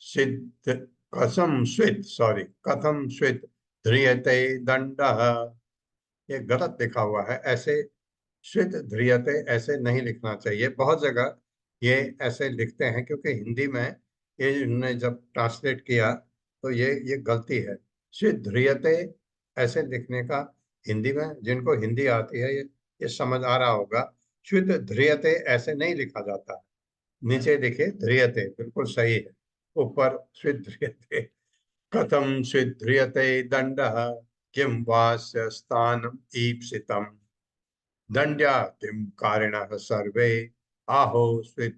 सिद्ध कसम स्वित सॉरी कथम स्वित ध्रियते दंड, ये गलत लिखा हुआ है। ऐसे श्वेत ध्रियते ऐसे नहीं लिखना चाहिए। बहुत जगह ये ऐसे लिखते हैं, क्योंकि हिंदी में ये इन्होंने जब ट्रांसलेट किया तो ये गलती है। श्वेत ध्रियते ऐसे लिखने का, हिंदी में जिनको हिंदी आती है ये समझ आ रहा होगा। श्वेत ध्रियते ऐसे नहीं लिखा जाता। नीचे लिखे ध्रियते, बिल्कुल सही है। ऊपर श्वेत ध्रियते। कथम श्वेत ध्रियते दंड किम वास्य स्थानम ईप्सितम दंड्या किम कारिणः सर्वे आहो स्वित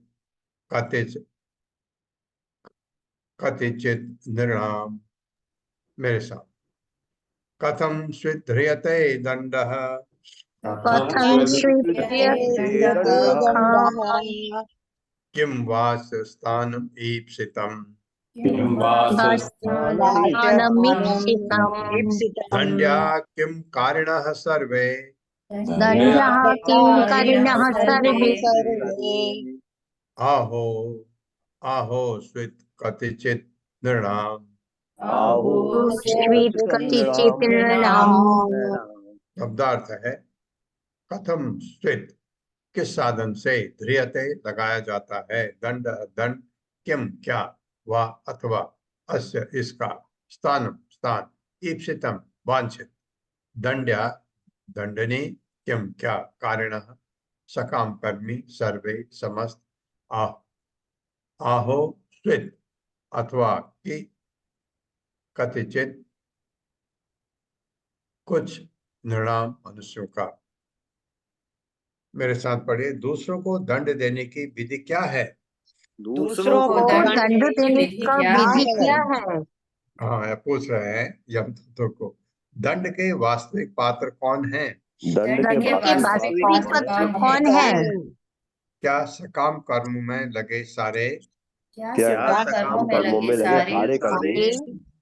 कतिचित नृणाम। मेरे साथ, कथम स्वित ध्रियते दंडः कथं स्वीक्रियते दण्डः किम वास स्थानम ईप्सितम स्थानमीप्सितम् दंड्या किम कारिणः सर्वे दण्ड्यः किंकरिणः सर्वे आहो आहो स्वित कतिचित नृणाम। स्वीत् कतिचित् नृणाम्। शब्दार्थ है, कथम स्वित किस साधन से, ध्रियते लगाया जाता है, दंड दंड, किम क्या, वा अथवा, अस्य इसका, स्थानम स्थान, ईप्सितम वांछित, दंड्या दंडनी, किम क्या, कारिण सकाम कर्मी, सर्वे समस्त, आहो स्वित अथवा कि, कतिचित कुछ, नृणाम मनुष्यों का। मेरे साथ पढ़िए, दूसरों को दंड देने की विधि क्या है? दूसरों को दंड दंड देने विधि का क्या विधि है? क्या है? हाँ, ये पूछ रहे हैं यमदूतों को, दंड के वास्तविक पात्र कौन है? दंड के दंड के वास्तविक वास्तविक पात्र पात्र कौन कौन है? है? क्या सकाम कर्म में लगे सारे क्या सकाम कर्मों में लगे सारे कर्मी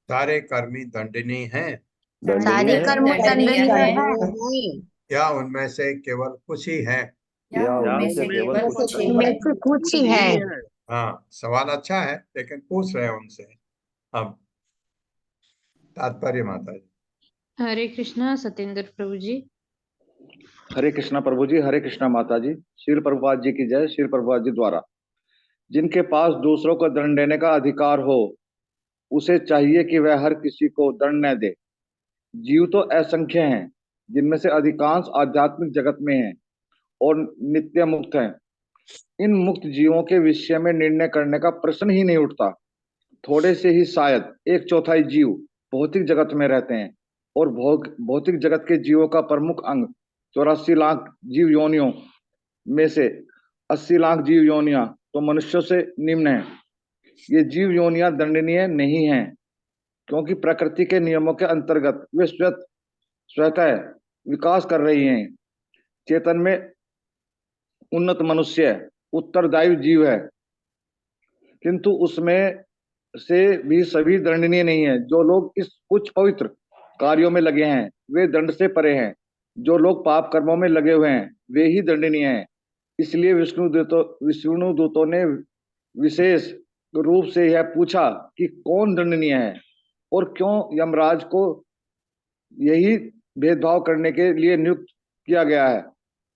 सारे कर्मी दंडनीय हैं, दंडनीय सारे है? कर्म दंडनीय है या उनमें से केवल कुछ ही हैं? या उनमें से केवल कुछ ही में है? से कुछ ही है। हाँ, सवाल अच्छा है, लेकिन पूछ रहे हैं उनसे। अब तात्पर्य माता जी। हरे कृष्णा सत्येंद्र प्रभु जी। हरे कृष्णा प्रभु जी, हरे कृष्णा माता जी। श्रील प्रभुपाद जी की जय। श्रील प्रभुपाद जी द्वारा, जिनके पास दूसरों को दंड देने का अधिकार हो, उसे चाहिए कि वह हर किसी को दंड न दे। जीव तो असंख्य हैं, जिनमें से अधिकांश आध्यात्मिक जगत में हैं और नित्य मुक्त हैं। इन मुक्त जीवों के विषय में निर्णय करने का प्रश्न ही नहीं उठता। थोड़े से ही, शायद 1/4 जीव भौतिक जगत में रहते हैं, और भौतिक जगत के जीवों का प्रमुख अंग 84 लाख जीव योनियों में से 80 लाख जीव योनियां तो मनुष्यों से निम्न हैं। ये जीव योनियां दंडनीय नहीं हैं, क्योंकि प्रकृति के नियमों के अंतर्गत वे स्वतः विकास कर रही हैं। चेतन में उन्नत मनुष्य उत्तरदायी जीव है, किंतु उसमें से भी सभी दंडनीय नहीं है। जो लोग इस उच्च पवित्र कार्यों में लगे हैं, वे दंड से परे हैं। जो लोग पाप कर्मों में लगे हुए हैं, वे ही दंडनीय हैं। इसलिए विष्णु दूतों ने विशेष रूप से यह पूछा कि कौन दंडनीय है, और क्यों यमराज को यही भेदभाव करने के लिए नियुक्त किया गया है,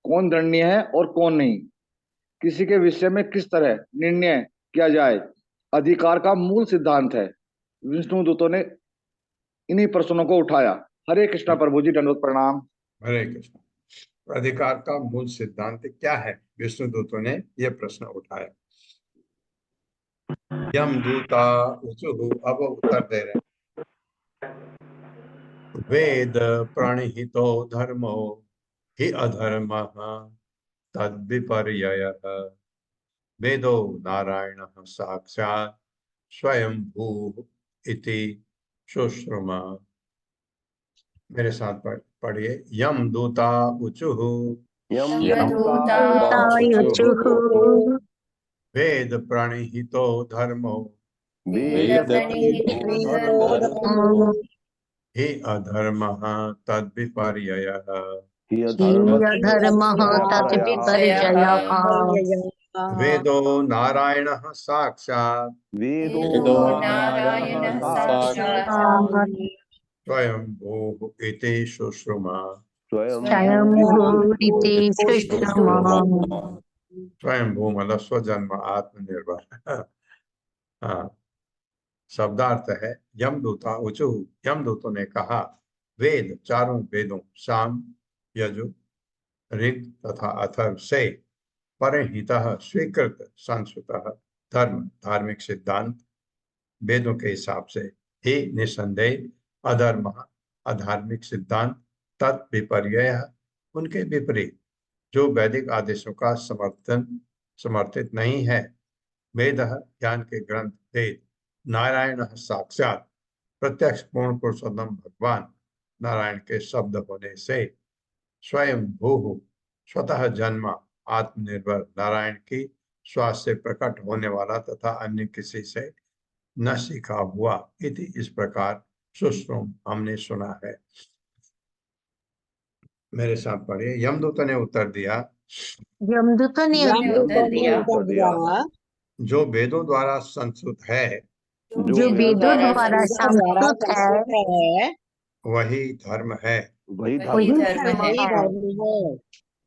कौन दंडनीय है और कौन नहीं। किसी के विषय में किस तरह निर्णय किया जाए, अधिकार का मूल सिद्धांत है। विष्णु दूतों ने इन्हीं प्रश्नों को उठाया। हरे कृष्णा प्रभु जी, दंडवत प्रणाम। हरे कृष्ण। अधिकार का मूल सिद्धांत क्या है? विष्णु दूतों ने यह प्रश्न उठाया। यमदूता ऊचुहु, अब वो उत्तर दे रहे हैं। वेद प्रणिहितो धर्मो हि अधर्मः तद्विपर्ययः वेदो नारायणः साक्षात् स्वयंभूः इति शुश्रुमा। मेरे साथ पढ़िए, यमदूता ऊचुहु यमदूता ऊचुः वेद प्रणिहितो धर्मो वेद प्रणिहितो धर्मो हि अधर्मः तद्विपर्ययः हि धर्मः तद्विपर्ययः वेदो नारायणः साक्षात् वेदो नारायणः साक्षात् स्वयंभूः इति शुश्रुमा। स्वयंभूरिति सुषमा। स्वयंभू मतलब स्वजन्म, आत्मनिर्भर। हाँ, शब्दार्थ है यमदूता ऊचु, यमदूतों ने कहा, वेद चारों वेदों साम यजु ऋग तथा अथर्व से परिहितः स्वीकृत संस्कृत धर्म धार्मिक सिद्धांत वेदों के हिसाब से ही निसंदेह अधर्म अधार्मिक सिद्धांत तत्विपर्यय उनके विपरीत जो वैदिक आदेशों का समर्थित नहीं है। वेद ज्ञान के ग्रंथ वेद नारायण साक्षात प्रत्यक्ष पूर्ण पुरुषोत्तम भगवान नारायण के शब्द होने से स्वयं भू स्वतः जन्म आत्मनिर्भर नारायण की श्वास से प्रकट होने वाला तथा अन्य किसी से न सीखा हुआ इति इस प्रकार सुश्रुम हमने सुना है। मेरे साथ पढ़िए, यमदूत ने उत्तर दिया, यमदूतों ने उत्तर दिया, जो वेदों द्वारा संस्कृत है, जो वेदों द्वारा संस्कृत है, वही धर्म है, वही धर्म है,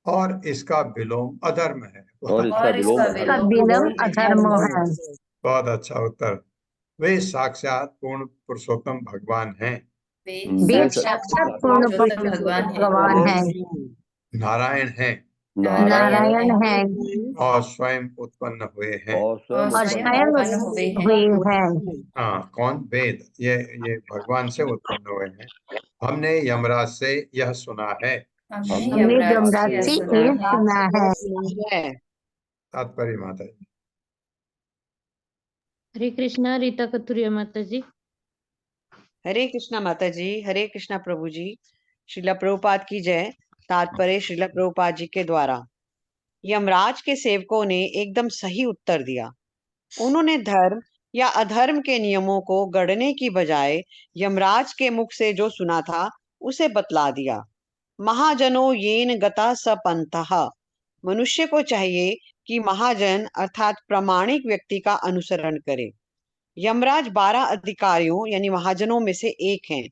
और इसका विलोम अधर्म है। और इसका विलोम अधर्म है। बहुत अच्छा उत्तर। वे साक्षात पूर्ण पुरुषोत्तम भगवान हैं। वे साक्षात पूर्ण भगवान है, नारायण है, नारायण है, और स्वयं उत्पन्न हुए हैं। और स्वयं हुए हैं। हाँ, कौन? वेद, ये भगवान से उत्पन्न हुए हैं। हमने यमराज से यह सुना है। हमने हमने यमराज यमराज से से सुना ये है। सुना है। तात्पर्य माता जी। हरे कृष्णा रीता कथुरिया माता जी। हरे कृष्णा माता जी, हरे कृष्णा प्रभु जी। श्रीला प्रभुपाद की जय। तात्पर्य श्रीला प्रभुपाद जी के द्वारा। यमराज के सेवकों ने एकदम सही उत्तर दिया। उन्होंने धर्म या अधर्म के नियमों को गढ़ने की बजाय यमराज के मुख से जो सुना था उसे बतला दिया। महाजनो येन गता स पंथः। मनुष्य को चाहिए कि महाजन अर्थात प्रामाणिक व्यक्ति का अनुसरण करे। यमराज 12 अधिकारियों यानी महाजनों में से एक हैं।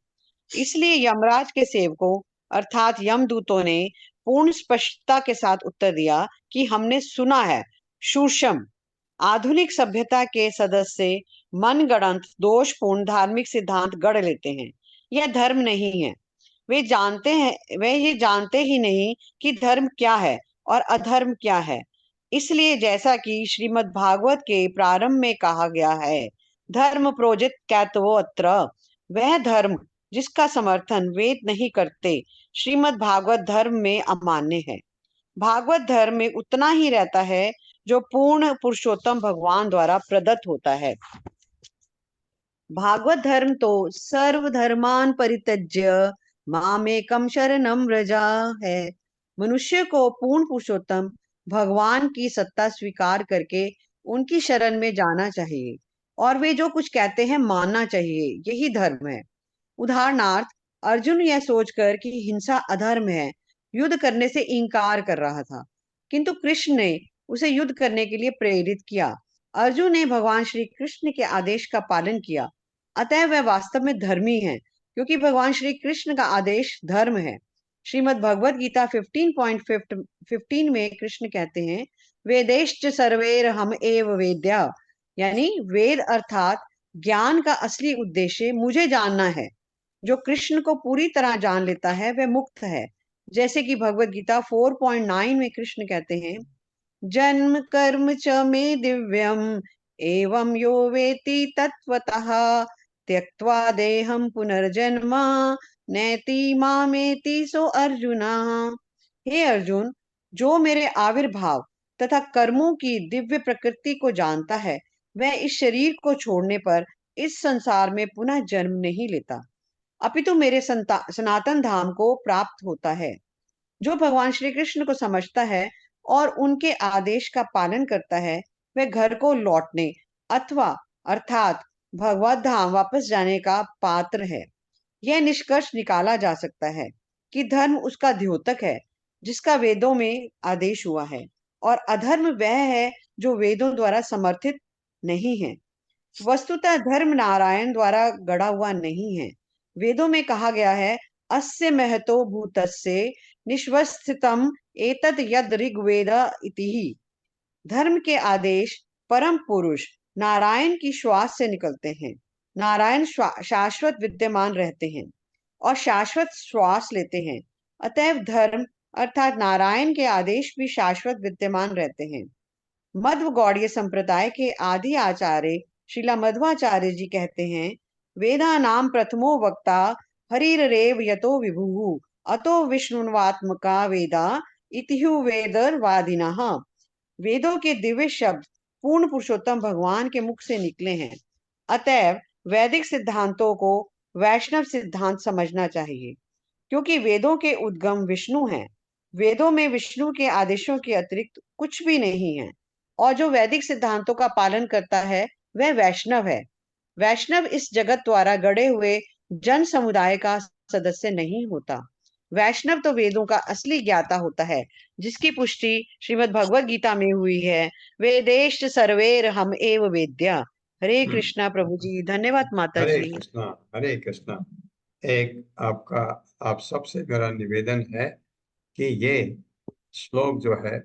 इसलिए यमराज के सेवकों अर्थात यमदूतों ने पूर्ण स्पष्टता के साथ उत्तर दिया कि हमने सुना है। शूषम आधुनिक सभ्यता के सदस्य मनगढ़ंत दोषपूर्ण धार्मिक सिद्धांत गढ़ लेते हैं। यह धर्म नहीं है। वे ये जानते ही नहीं कि धर्म क्या है और अधर्म क्या है। इसलिए जैसा कि श्रीमद् भागवत के प्रारंभ में कहा गया है, धर्म प्रोजित कैतवो अत्र, वह धर्म जिसका समर्थन वेद नहीं करते श्रीमद् भागवत धर्म में अमान्य है। भागवत धर्म में उतना ही रहता है जो पूर्ण पुरुषोत्तम भगवान द्वारा प्रदत्त होता है। भागवत धर्म तो सर्वधर्मान परित्यज्य मामेकम शरणम व्रजा है। मनुष्य को पूर्ण पुरुषोत्तम भगवान की सत्ता स्वीकार करके उनकी शरण में जाना चाहिए और वे जो कुछ कहते हैं मानना चाहिए। यही धर्म है। उदाहरणार्थ, अर्जुन यह सोचकर कि हिंसा अधर्म है युद्ध करने से इनकार कर रहा था, किंतु कृष्ण ने उसे युद्ध करने के लिए प्रेरित किया। अर्जुन ने भगवान श्री कृष्ण के आदेश का पालन किया, अतः वह वास्तव में धर्मी है, क्योंकि भगवान श्री कृष्ण का आदेश धर्म है। श्रीमद् भगवद गीता 15.15 में कृष्ण कहते हैं, वेदेश्च सर्वेर हम एव वेद्या, यानी वेद अर्थात ज्ञान का असली उद्देश्य मुझे जानना है। जो कृष्ण को पूरी तरह जान लेता है वह मुक्त है। जैसे कि भगवद गीता 4.9 में कृष्ण कहते हैं, जन्म कर्म च मे दिव्यम एवं यो वेति तत्वतः त्यक्त्वा देहं पुनर्जन्म नैति मामेति सो अर्जुना। हे अर्जुन, जो मेरे आविर्भाव तथा कर्मों की दिव्य प्रकृति को जानता है वह इस शरीर को छोड़ने पर इस संसार में पुनः जन्म नहीं लेता, अपितु मेरे सनातन धाम को प्राप्त होता है। जो भगवान श्री कृष्ण को समझता है और उनके आदेश का पालन करता है वह घर को लौटने अथवा अर्थात भगवत धाम वापस जाने का पात्र है। यह निष्कर्ष निकाला जा सकता है कि धर्म उसका द्योतक है जिसका वेदों में आदेश हुआ है, और अधर्म वह है जो वेदों द्वारा समर्थित नहीं है। वस्तुतः धर्म नारायण द्वारा गढ़ा हुआ नहीं है। वेदों में कहा गया है, अस्य महतो भूतस्य निश्वस्थितम एतद यद ऋग्वेद इति। धर्म के आदेश परम पुरुष नारायण की श्वास से निकलते हैं। नारायण शाश्वत विद्यमान रहते हैं और शाश्वत श्वास लेते हैं, अतएव धर्म अर्थात नारायण के आदेश भी शाश्वत विद्यमान रहते हैं। मध्व गौड़ीय संप्रदाय के आदि आचार्य श्रीला मध्वाचार्य जी कहते हैं, वेदा नाम प्रथमो वक्ता हरिरेव यतो विभुः अतो विष्णुन्वात्मका वेदा इतिहु वेदर्वादिनः। वेदों के दिव्य शब्द पूर्ण पुरुषोत्तम भगवान के मुख से निकले हैं, अतएव वैदिक सिद्धांतों को वैष्णव सिद्धांत समझना चाहिए, क्योंकि वेदों के उद्गम विष्णु हैं। वेदों में विष्णु के आदेशों के अतिरिक्त कुछ भी नहीं है, और जो वैदिक सिद्धांतों का पालन करता है वह वैष्णव है। वैष्णव इस जगत द्वारा गढ़े हुए जन समुदाय का सदस्य नहीं होता। वैष्णव तो वेदों का असली ज्ञाता होता है, जिसकी पुष्टि श्रीमद् भगवद गीता में हुई है, वेदेश सर्वेर हम एव वेद्या। हरे कृष्णा प्रभु जी। धन्यवाद माता हरे जी। कृष्णा, हरे कृष्णा। एक आप सबसे मेरा निवेदन है कि ये श्लोक जो है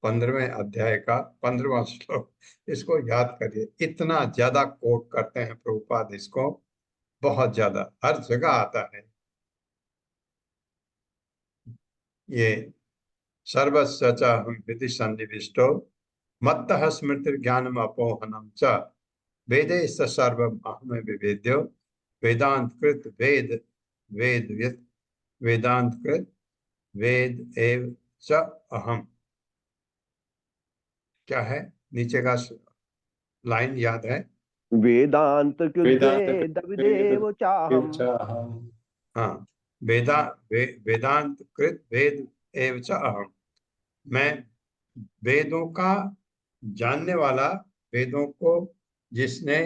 15वें अध्याय का 15वां श्लोक, इसको याद करिए। इतना ज्यादा कोट करते हैं प्रभुपाद इसको, बहुत ज्यादा, हर जगह आता है ये। सर्वस्य च विधि सन्निविष्टो मत्तः स्मृतिर्ज्ञानम् अपोहनम् च वेदे सर्वम् अहम् विवेद्यो वेदांत कृत वेदांत कृत वेद एव च अहम। क्या है नीचे का लाइन याद है? वेदांत वेदांत कृद्वेद विदेव चाहम। हाँ, वेदांत कृत वेद एव च अहम। मैं वेदों का जानने वाला, वेदों को जिसने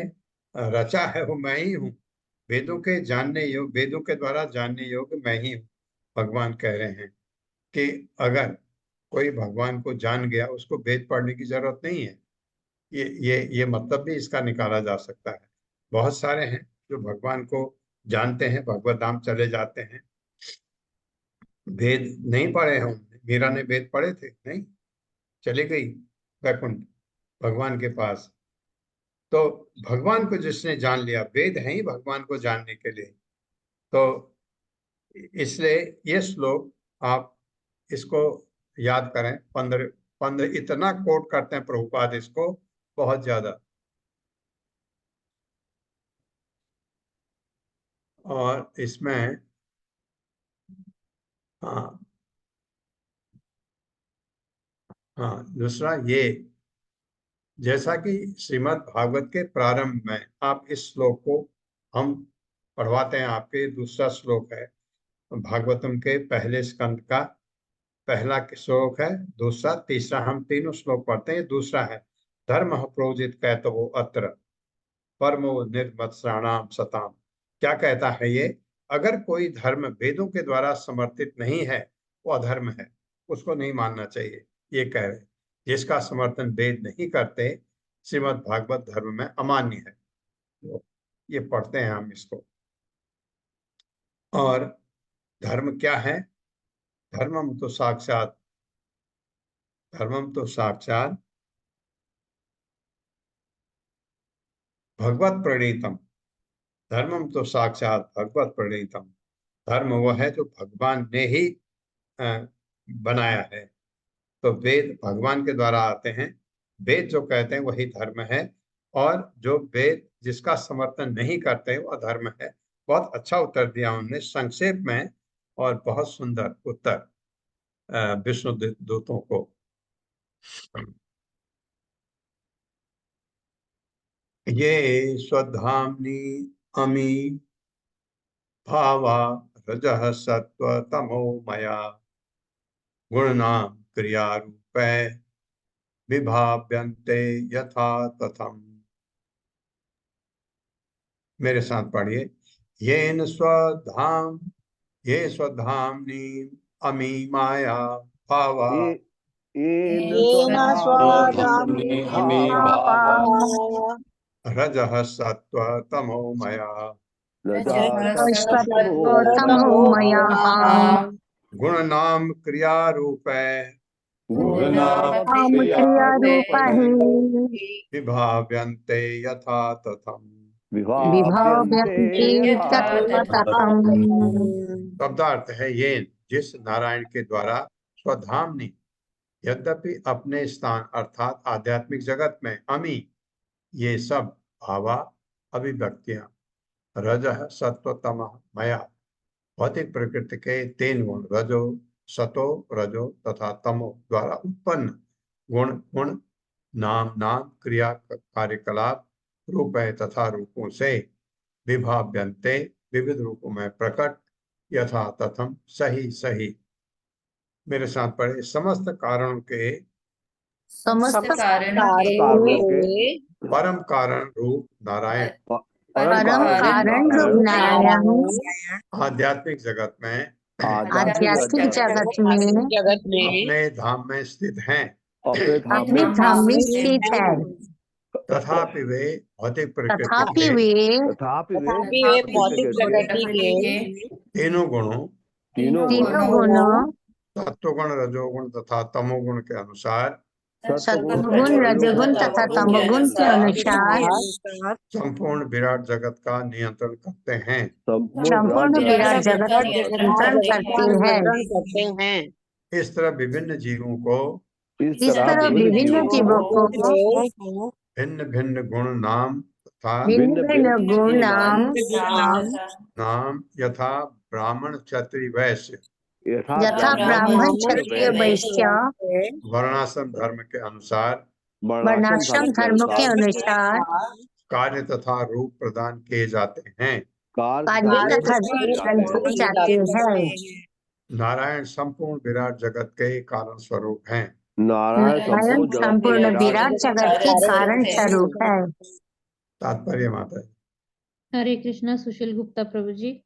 रचा है वो मैं ही हूँ। वेदों के जानने योग, वेदों के द्वारा जानने योग्य मैं ही हूँ। भगवान कह रहे हैं कि अगर कोई भगवान को जान गया उसको वेद पढ़ने की जरूरत नहीं है। ये मतलब भी इसका निकाला जा सकता है। बहुत सारे हैं जो भगवान को जानते हैं, भगवत धाम चले जाते हैं, वेद नहीं पढ़े हैं उन्होंने। मीरा ने वेद पढ़े थे? नहीं, चली गई वैकुंठ भगवान के पास। तो भगवान को जिसने जान लिया, वेद है ही भगवान को जानने के लिए। तो इसलिए ये श्लोक आप इसको याद करें। 15 इतना कोट करते हैं प्रभुपाद इसको, बहुत ज्यादा। और इसमें हाँ हाँ, दूसरा ये, जैसा कि श्रीमद् भागवत के प्रारंभ में आप इस श्लोक को हम पढ़वाते हैं, आपके दूसरा श्लोक है भागवतम के पहले स्कंद का पहला श्लोक है, दूसरा तीसरा, हम तीनों श्लोक पढ़ते हैं। दूसरा है धर्म प्रोजित कैतवो अत्र परमो निर्मत्सराणाम सताम। क्या कहता है ये? अगर कोई धर्म वेदों के द्वारा समर्थित नहीं है वो अधर्म है, उसको नहीं मानना चाहिए। ये कह रहे जिसका समर्थन वेद नहीं करते श्रीमद् भागवत धर्म में अमान्य है। तो ये पढ़ते हैं हम इसको। और धर्म क्या है? धर्मम तो साक्षात भगवत प्रणीतम। धर्मम तो साक्षात भगवत प्रणीतम। धर्म वह है जो भगवान ने ही बनाया है। तो वेद भगवान के द्वारा आते हैं, वेद जो कहते हैं वही धर्म है। और जो वेद जिसका समर्थन नहीं करते वो अधर्म है। बहुत अच्छा उत्तर दिया उन्होंने संक्षेप में, और बहुत सुंदर उत्तर विष्णु दूतों को। ये स्वधाम्नि अमी भावा रजः सत्व तमो मया गुणनाम क्रिया रूपे विभाव्यन्ते यथा तथम। मेरे साथ पढ़िए। ये स्वधाम्नि अमी माया भावा रजः सत्व तमो मया गुणनाम क्रिया रूपे विभाव्यन्ते यथा तथम। शब्दार्थ है ये जिस नारायण के द्वारा स्वधामनी, यद्यपि अपने स्थान अर्थात आध्यात्मिक जगत में, अमी ये सब भावा अभिव्यक्तियां, रजः सत्व तमः मया भौतिक प्रकृति के 3 गुण रजो सतो रजो तथा तमो द्वारा उत्पन्न गुण नाम क्रिया कार्यकलाप रूप तथा रूपों से विभाव्यन्ते विविध रूपों में प्रकट यथा तथम सही। मेरे साथ पढ़े। समस्त कारणों के परम कारण रूप नारायण आध्यात्मिक जगत में अपने धाम में स्थित हैं। तथापि वे भौतिक प्रकृति के तीनों गुणों सत्वगुण रजोगुण तथा तमोगुण के अनुसार सत्वगुण रजोगुण तथा तमोगुण के अनुसार संपूर्ण विराट जगत का नियंत्रण करते हैं। संपूर्ण विराट जगत का नियंत्रण करते हैं। इस तरह विभिन्न जीवों को भिन्न भिन्न गुण नाम तथा नाम यथा ब्राह्मण क्षत्रिय वैश्य यथा यथा ब्राह्मण क्षत्रिय वैश्य वर्णाश्रम धर्म के अनुसार वर्णाश्रम धर्म के अनुसार कार्य तथा रूप प्रदान किए जाते हैं। कार्य तथा ग्रंथी जाते हैं। नारायण संपूर्ण विराट जगत के कारण स्वरूप हैं। नारायण संपूर्ण विराट जगत के कारण स्वरूप है। तात्पर्य माता जी। हरे कृष्णा सुशील गुप्ता प्रभु जी।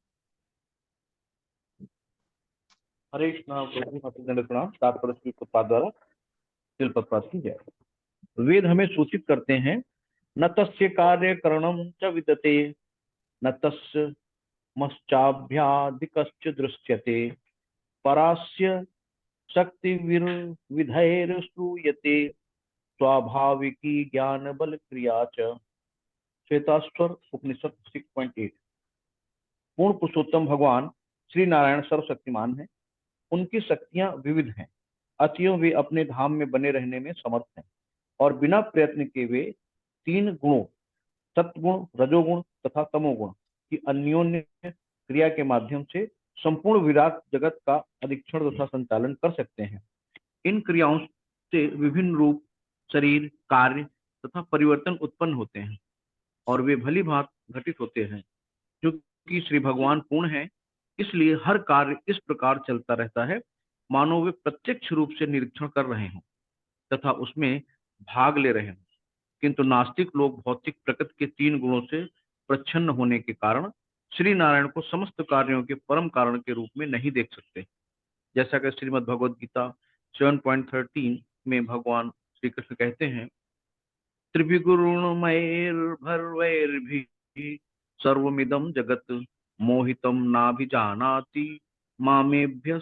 हरे कृष्णा प्रणाम। तात्पर्य श्री प्रभुपाद द्वारा श्रील प्रभुपाद की जय। वेद हमें सूचित करते हैं न तस्य कार्य करणम च विदते न तस्य मश्चाभ्यादिकश्च दृश्यते परास्य शक्ति विधैर श्रूयते स्वाभाविकी ज्ञान बल क्रिया च। श्वेताश्वर उपनिषद 6.8। पूर्ण पुरुषोत्तम भगवान श्री नारायण सर्वशक्तिमान हैं। उनकी शक्तियां विविध हैं, अतएव वे अपने धाम में बने रहने में समर्थ हैं और बिना प्रयत्न के वे तीन गुणों सत्गुण, रजोगुण तथा तमोगुण की अन्योन्य क्रिया के माध्यम से संपूर्ण विराट जगत का अधीक्षण तथा संचालन कर सकते हैं। इन क्रियाओं से विभिन्न रूप, शरीर, कार्य तथा परिवर्तन उत्पन्न होते हैं और वे भली भांति घटित होते हैं। क्योंकि श्री भगवान पूर्ण है, इसलिए हर कार्य इस प्रकार चलता रहता है मानो वे प्रत्यक्ष रूप से निरीक्षण कर रहे हों तथा उसमें भाग ले रहे हों। किंतु नास्तिक लोग भौतिक प्रकृति के तीन गुणों से प्रच्छन्न होने के कारण श्री नारायण को समस्त कार्यों के परम कारण के रूप में नहीं देख सकते। जैसा कि श्रीमद् भगवद गीता 7.13 में भगवान श्री कृष्ण कहते हैं, त्रिविगुणमयैर्भर्वैर्भिः सर्वमिदं जगत् मोहितं नाभिजानाति मामेभ्यः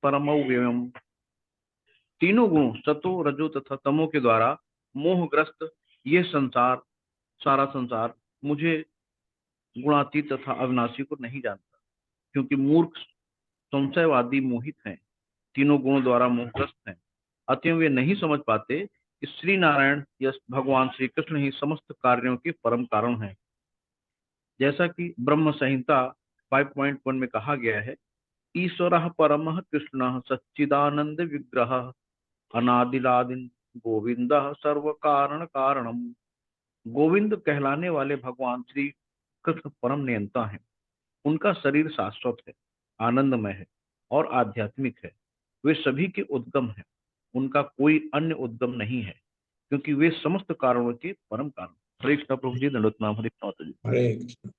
परमव्ययम्। तीनों गुणों सतो, रजो तथा तमो के द्वारा मोहग्रस्त ये सारा संसार मुझे गुणातीत तथा अविनाशी को नहीं जानता, क्योंकि मूर्ख संशयवादी मोहित हैं, तीनों गुणों द्वारा मोहग्रस्त हैं। अतएव वे नहीं समझ पाते कि श्री नारायण या भगवान श्री कृष्ण ही समस्त कार्यों के परम कारण हैं। जैसा कि ब्रह्म संहिता 5.1 में कहा गया है, ईश्वरः परमः कृष्णः सच्चिदानंद विग्रहः अनादिलादिन गोविंदः सर्व कारण कारणम। गोविंद कहलाने वाले भगवान श्री कृष्ण परम नियंता हैं। उनका शरीर शाश्वत है, आनंदमय है और आध्यात्मिक है। वे सभी के उद्गम हैं, उनका कोई अन्य उद्गम नहीं है, क्योंकि वे समस्त कारणों के परम कारण। हरे कृष्ण प्रभु जी। दंडवत प्रणाम। हरे कृष्ण जी। हरे कृष्ण।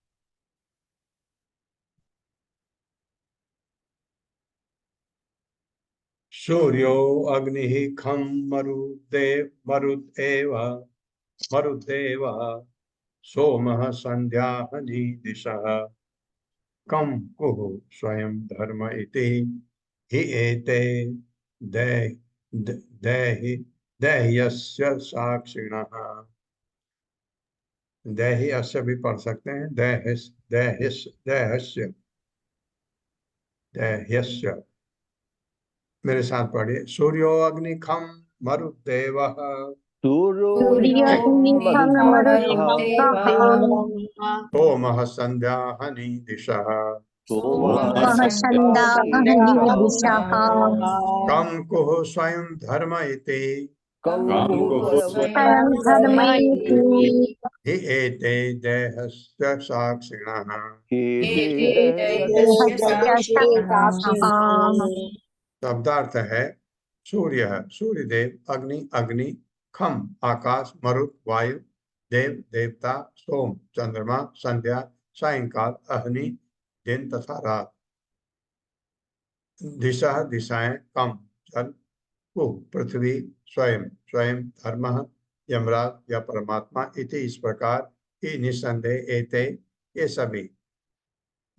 सूर्यो अग्निः खं मरुदेव सोमः संध्याहनि दिशः कं कुः स्वयं धर्म इति हि एते देह्यस्य साक्षिणः। देह्यस्य भी पढ़ सकते हैं, देह्यस्य। मेरे साथ पढ़िए। सूर्यो अग्नि खम मरुदेवः सोमः संध्याहनि दिशः कं कुः स्वयं धर्म इति हि एते देहस्य साक्षिणः। शब्दार्थ है, सूर्य है, सूर्यदेव, अग्नि अग्नि, खम आकाश, मरुत वायु, देव देवता, सोम चंद्रमा, संध्या सायंकाल, अग्नि दिन तथा रात, दिशा दिशाएं, कम जल, कुह पृथ्वी, स्वयं स्वयं, धर्म यमराज या परमात्मा, इति इस प्रकार ही निसंदेह एते ये सभी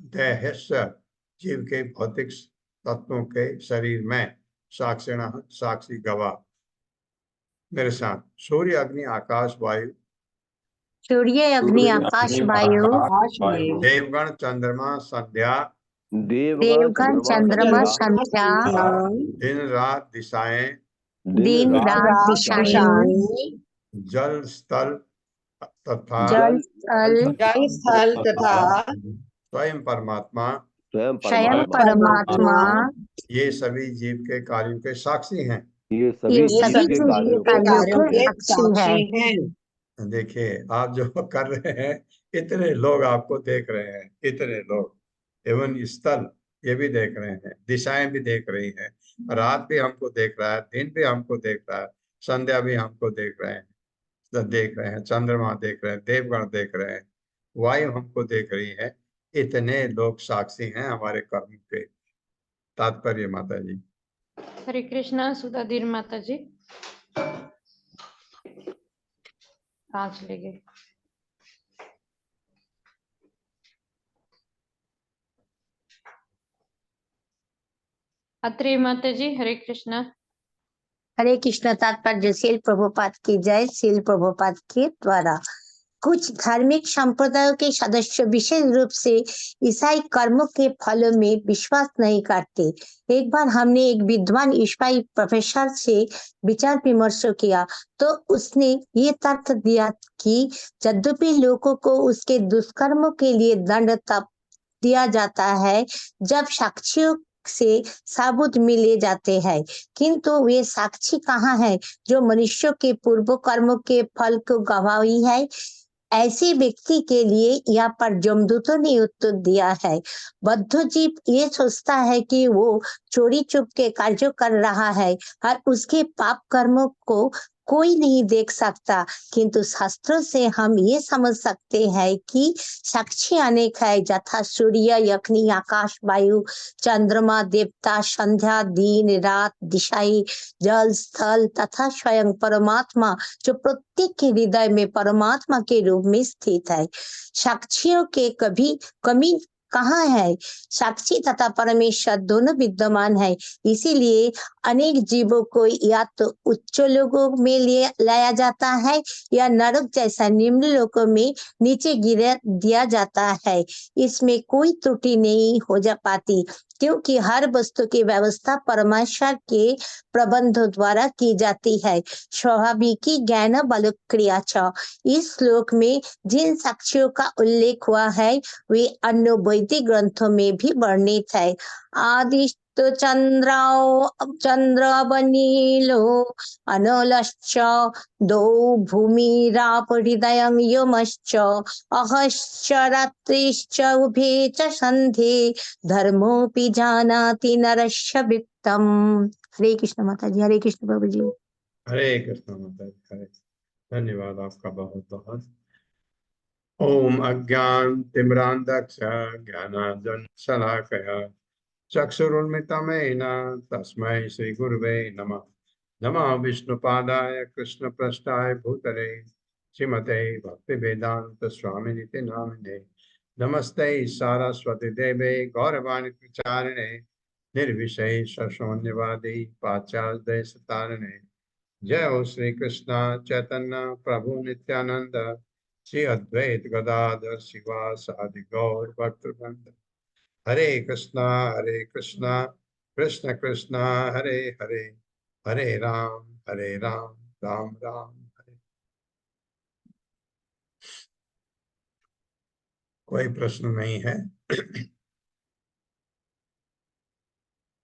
देहस्य जीव के भौतिक तत्वों के शरीर में साक्षिण साक्षी गवाह। मेरे साथ। सूर्य अग्नि आकाश वायु, सूर्य अग्नि आकाश वायु, देवगण चंद्रमा संध्या, देवगण चंद्रमा संध्या, दिन रात दिशाएं, जल स्थल तथा स्वयं परमात्मा, स्वयं स्वयं परमात्मा परमात्मा ये सभी जीव के कार्यों के साक्षी हैं। ये ये सभी सभी जीव के जीव कार्यों के के कार्यों के साक्षी हैं। साक्षी है। देखिए आप जो कर रहे हैं, इतने लोग आपको देख रहे हैं, इतने लोग, एवं स्थल ये भी देख रहे हैं, दिशाएं भी देख रही हैं, रात भी हमको देख रहा है, दिन भी हमको देख रहा है, संध्या भी हमको देख रहे हैं, चंद्रमा देख रहे हैं, देवगण देख रहे हैं, वायु हमको देख रही है। इतने लोग साक्षी हैं हमारे कर्म के। तात्पर्य माता जी। हरे कृष्णा सुधाधीर माता जी। कहाँ चले गए? अत्रेय माता जी। हरे कृष्णा। हरे कृष्ण। तात्पर्य शील प्रभुपाद की जय। शील प्रभुपाद के द्वारा कुछ धार्मिक संप्रदायों के सदस्य विशेष रूप से ईसाई कर्मों के फलों में विश्वास नहीं करते। एक बार हमने एक विद्वान ईसाई प्रोफेसर से विचार विमर्श किया तो उसने ये तर्क दिया कि यद्यपि लोगों को उसके दुष्कर्मों के लिए दंड तब दिया जाता है जब साक्षियों से साबुत मिले जाते हैं, किंतु वे साक्षी कहाँ है जो मनुष्यों के पूर्व कर्मों के फल को गवाही है। ऐसे व्यक्ति के लिए यहाँ पर जमदूतों ने उत्तर दिया है। बद्ध जीव ये सोचता है कि वो चोरी चुप के कार्य कर रहा है और उसके पाप कर्मों को कोई नहीं देख सकता, किंतु शास्त्रों से हम ये समझ सकते हैं कि साक्षी अनेक है, यथा सूर्य, अग्नि, आकाश, वायु, चंद्रमा, देवता, संध्या, दिन, रात, दिशाएं, जल, स्थल तथा स्वयं परमात्मा जो प्रत्येक के हृदय में परमात्मा के रूप में स्थित है। साक्षियों के कभी कमी कहाँ है? साक्षी तथा परमेश्वर दोनों विद्यमान है, इसीलिए अनेक जीवों को या तो उच्च लोकों में लाया जाता है या नरक जैसा निम्न लोकों में नीचे गिरा दिया जाता है। इसमें कोई त्रुटि नहीं हो जा पाती, क्योंकि हर वस्तु की व्यवस्था परमेश्वर के प्रबंध द्वारा की जाती है। स्वाभाविकी ज्ञान बल क्रिया छ। इस श्लोक में जिन साक्ष्यों का उल्लेख हुआ है वे अन्य वैदिक ग्रंथों में भी वर्णित है। आदित्य चंद्रवनीलो अनलश्च दो भूमिरापहृदयं यमश्च अहश्च रात्रिश्च उभे च सन्धे धर्मोऽपि जानाति नरस्य वित्तम्। हरे कृष्ण माता जी। हरे कृष्ण प्रभु जी। हरे कृष्ण माता जी। हरे धन्यवाद आपका बहुत बहुत। ओम अज्ञान तिम्रांधक्ष ज्ञानांजन शलाकया चक्षुरुन्मिलितं तस्मै श्री गुरुवे नमः। नमः विष्णुपादाय कृष्णप्रेष्ठाय भूतले श्रीमते भक्तिवेदांत स्वामिनिति नामिने। नमस्ते सारस्वती देवे गौरवाणी प्रचारिणे निर्विशेष शून्यवादी पाश्चात्य देशतारिणे। जय हो श्री कृष्ण चैतन्य प्रभु नित्यानंद श्री अद्वैत गदाधर शिवासादि गौर भक्तवृंद। हरे कृष्णा कृष्ण कृष्ण हरे हरे, हरे राम राम राम हरे। कोई प्रश्न नहीं है।